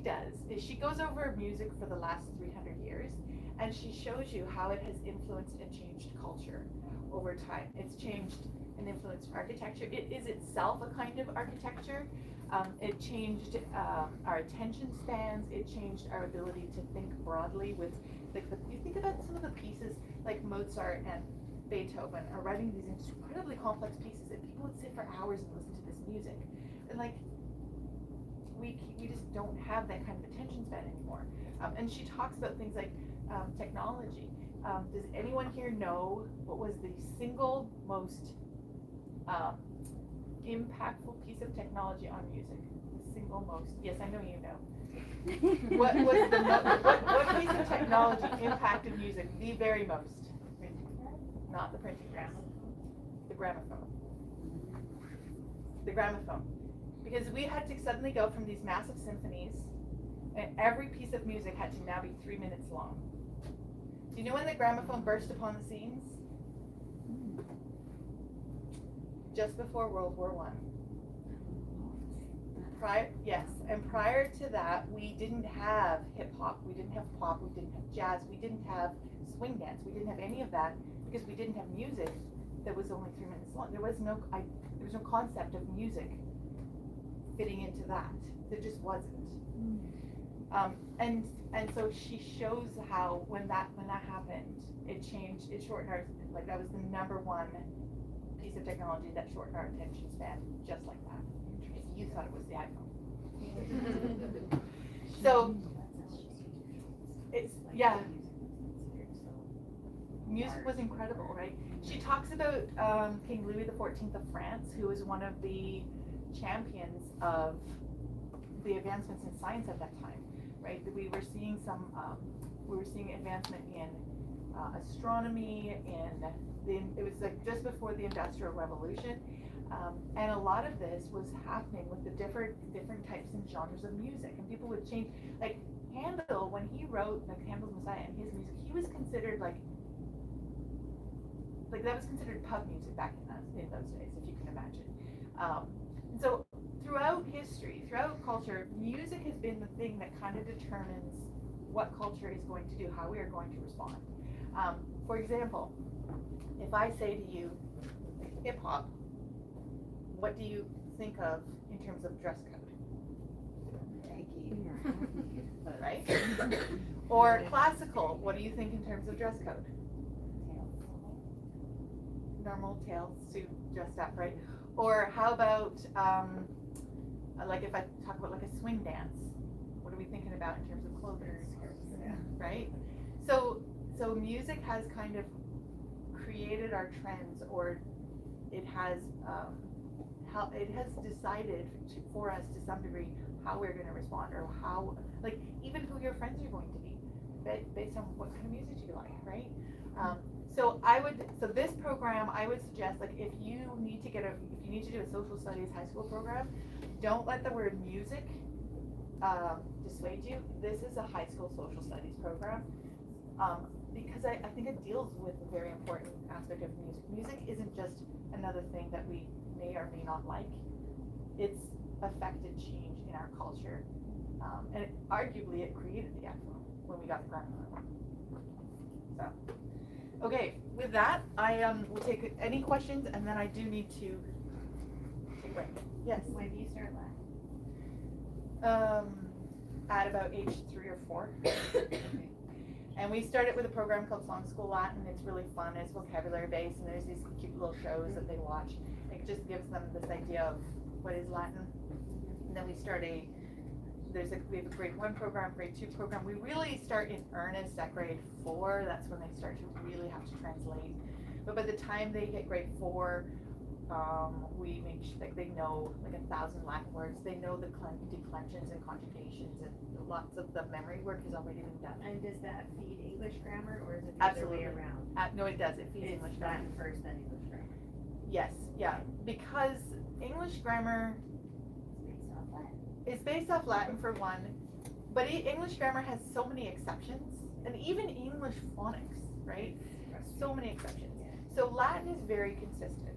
does is she goes over music for the last 300 years, and she shows you how it has influenced and changed culture over time. It's changed and influenced architecture. It is itself a kind of architecture. It changed our attention spans. It changed our ability to think broadly with, like, you think about some of the pieces like Mozart and Beethoven are writing these incredibly complex pieces, and people would sit for hours and listen to this music. And like, we just don't have that kind of attention span anymore. And she talks about things like technology. Does anyone here know what was the single most impactful piece of technology on music? The single most? Yes, I know you know. What was what piece of technology impacted music the very most? Not the printing press. The gramophone. The gramophone. Because we had to suddenly go from these massive symphonies, and every piece of music had to now be 3 minutes long. Do you know when the gramophone burst upon the scenes? Just before World War I. Prior to that, we didn't have hip hop, we didn't have pop, we didn't have jazz, we didn't have swing dance, we didn't have any of that because we didn't have music that was only 3 minutes long. There was no concept of music fitting into that. There just wasn't. And so she shows how when that happened, it changed, it shortened our, like, that was the #1 piece of technology that shortened our attention span, just like that. Because you thought it was the iPhone. So it's, yeah, music was incredible, right? She talks about King Louis XIV of France, who was one of the champions of the advancements in science at that time, right? We were seeing advancement in astronomy, it was like just before the Industrial Revolution, and a lot of this was happening with the different types and genres of music, and people would change, like Handel, when he wrote like Handel's Messiah and his music, he was considered like that was considered pub music back in those days, if you can imagine. And so throughout history, throughout culture, music has been the thing that kind of determines what culture is going to do, how we are going to respond. For example, if I say to you, hip hop, what do you think of in terms of dress code? Right? Or classical, what do you think in terms of dress code? Normal tail suit, dressed up, right? Or how about, like if I talk about like a swing dance, what are we thinking about in terms of clothing? Right? So music has kind of created our trends, or it has decided for us to some degree how we're going to respond, or how, like, even who your friends are going to be based on what kind of music you like, right? So this program, I would suggest, like, if you need to do a social studies high school program, don't let the word music dissuade you. This is a high school social studies program, because I think it deals with a very important aspect of music. Music isn't just another thing that we may or may not like. It's affected change in our culture, and arguably it created the iPhone when we got the gramophone. So, okay, with that, I will take any questions, and then I do need to take a break. Yes. When do you start last? At about age 3 or 4. And we started with a program called Song School Latin. It's really fun. It's vocabulary based, and there's these cute little shows that they watch. It just gives them this idea of what is Latin. And then we start we have a grade 1 program, grade 2 program. We really start in earnest at grade 4. That's when they start to really have to translate. But by the time they hit grade 4, we make sure like they know like 1,000 Latin words. They know the declensions and conjugations, and lots of the memory work has already been done. And does that feed English grammar, or is it the other way Absolutely. around? No, it does. It feeds It's English grammar. Latin first, then English grammar. Yes, yeah, because English grammar Based off what? is based off Latin for one, but English grammar has so many exceptions, and even English phonics, right? So many exceptions. So Latin is very consistent.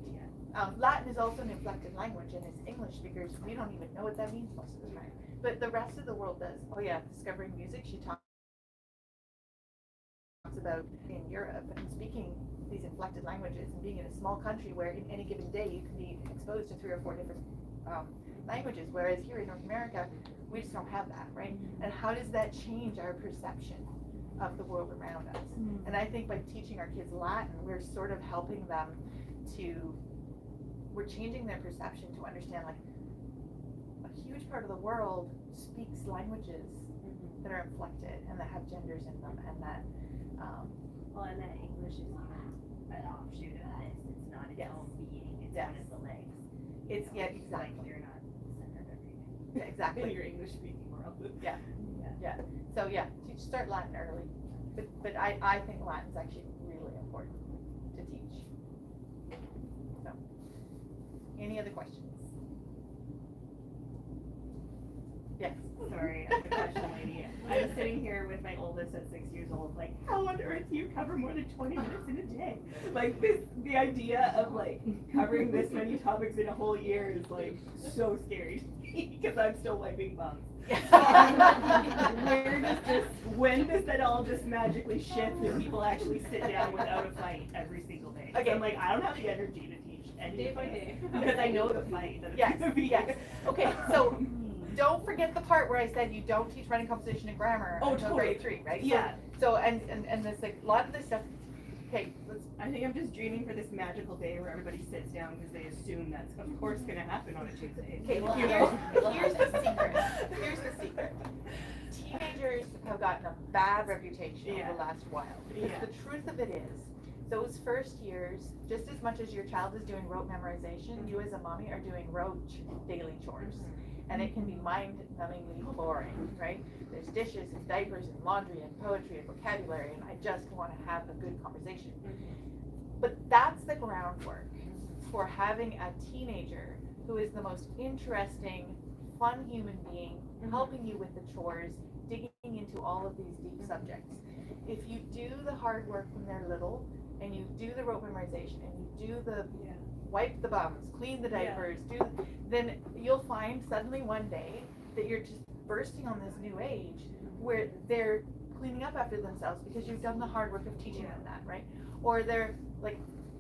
Latin is also an inflected language, and as English speakers, we don't even know what that means most of the time. But the rest of the world does. Oh yeah, Discovering Music, she talks about in Europe and speaking these inflected languages and being in a small country where in any given day you can be exposed to 3 or 4 different languages, whereas here in North America, we just don't have that, right? And how does that change our perception of the world around us? And I think by teaching our kids Latin, we're sort of helping them we're changing their perception to understand like a huge part of the world speaks languages that are inflected and that have genders in them, and that Well, and that English is an offshoot of this. It's not its own being. It's one of the legs. it's You know, yeah, exactly. Like you're not the center of everything. Yeah, exactly. In your English speaking world. Yeah. Yeah. So yeah, start Latin early. But I think Latin's actually really important to teach. So any other questions? Yes. Sorry, I'm the question lady. I'm sitting here with my oldest at 6 years old, like, how on earth do you cover more than 20 minutes in a day? Like the idea of like covering this many topics in a whole year is like so scary to me because I'm still wiping bums. When does that all just magically shift and people actually sit down without a fight every single day? 'Cause Okay. I'm like, I don't have the energy to teach any Day of by this day. because I know the fight that it's Yes, gonna be. yes. Okay, so don't forget the part where I said you don't teach writing, composition, and grammar Oh, until totally. grade 3, right? Yeah. So and this like a lot of this stuff. Okay, let's. I think I'm just dreaming for this magical day where everybody sits down because they assume that's of course gonna happen on a Tuesday. Okay, well You know? here's the secret. Here's the secret. Teenagers have gotten a bad reputation over the last while. Because Yeah. the truth of it is, those first years, just as much as your child is doing rote memorization, you as a mommy are doing rote daily chores. And it can be mind-numbingly boring, right? There's dishes and diapers and laundry and poetry and vocabulary, and I just want to have a good conversation. But that's the groundwork for having a teenager who is the most interesting, fun human being, helping you with the chores, digging into all of these deep subjects. If you do the hard work when they're little, and you do the rote memorization, and you do the wipe the bums, clean the diapers, then you'll find suddenly one day that you're just bursting on this new age where they're cleaning up after themselves because you've done the hard work of teaching them that, right? Or they're like,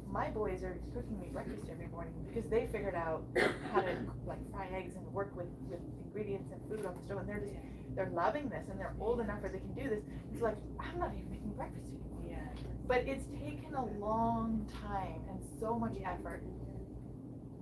my boys are cooking me breakfast every morning because they figured out how to like fry eggs and work with ingredients and food on the stove, and they're loving this, and they're old enough where they can do this. It's like, I'm not even making breakfast anymore. But it's taken a long time and so much effort.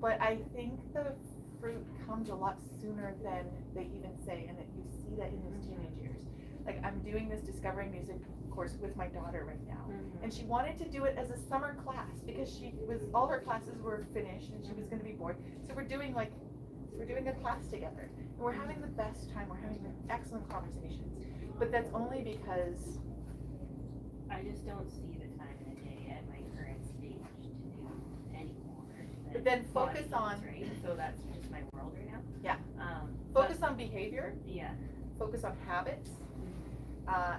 But I think the fruit comes a lot sooner than they even say, and you see that in these teenage years. Like I'm doing this Discovering Music course with my daughter right now, and she wanted to do it as a summer class because all her classes were finished and she was going to be bored. So we're doing a class together, and we're having the best time. We're having excellent conversations, but that's only because I just don't see the time in the day at my current stage to do anymore. But then focus on- right? So that's just my world right now. Yeah. But- focus on behavior, Yeah. focus on habits,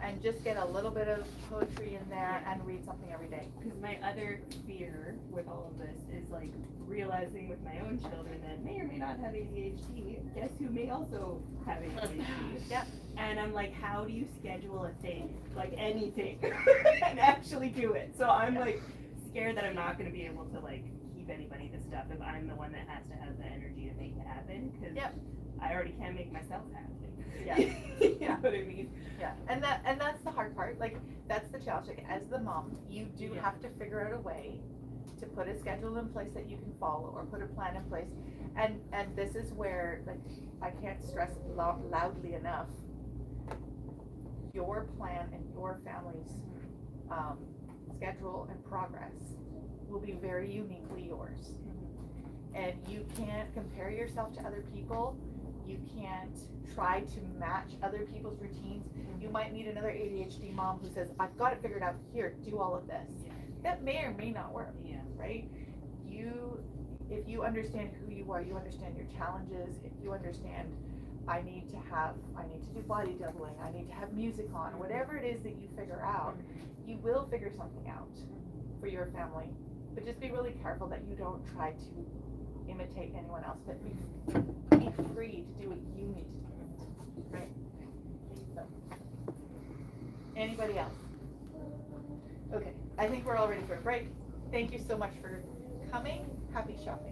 and just get a little bit of poetry in there and read something every day. Because my other fear with all of this is like realizing with my own children that may or may not have ADHD, guess who may also have ADHD? Yep. And I'm like, how do you schedule a thing, like anything, and actually do it? So I'm like scared that I'm not gonna be able to like keep anybody to stuff if I'm the one that has to have the energy to make it happen, cause Yep. I already can't make myself happen. Yeah. You know what I mean? Yeah, and that's the hard part, like, that's the challenge, like, as the mom, you do Yeah. have to figure out a way to put a schedule in place that you can follow, or put a plan in place, and this is where, like, I can't stress loudly enough, your plan and your family's, schedule and progress will be very uniquely yours. And you can't compare yourself to other people, you can't try to match other people's routines. You might meet another ADHD mom who says, I've got it figured out, here, do all of this. Yeah. That may or may not work, Yeah. right? If you understand who you are, you understand your challenges, if you understand, I need to do body doubling, I need to have music on, whatever it is that you figure out, you will figure something out for your family. But just be really careful that you don't try to imitate anyone else, but be free to do what you need to do, right? So, anybody else? Okay, I think we're all ready for a break. Thank you so much for coming. Happy shopping.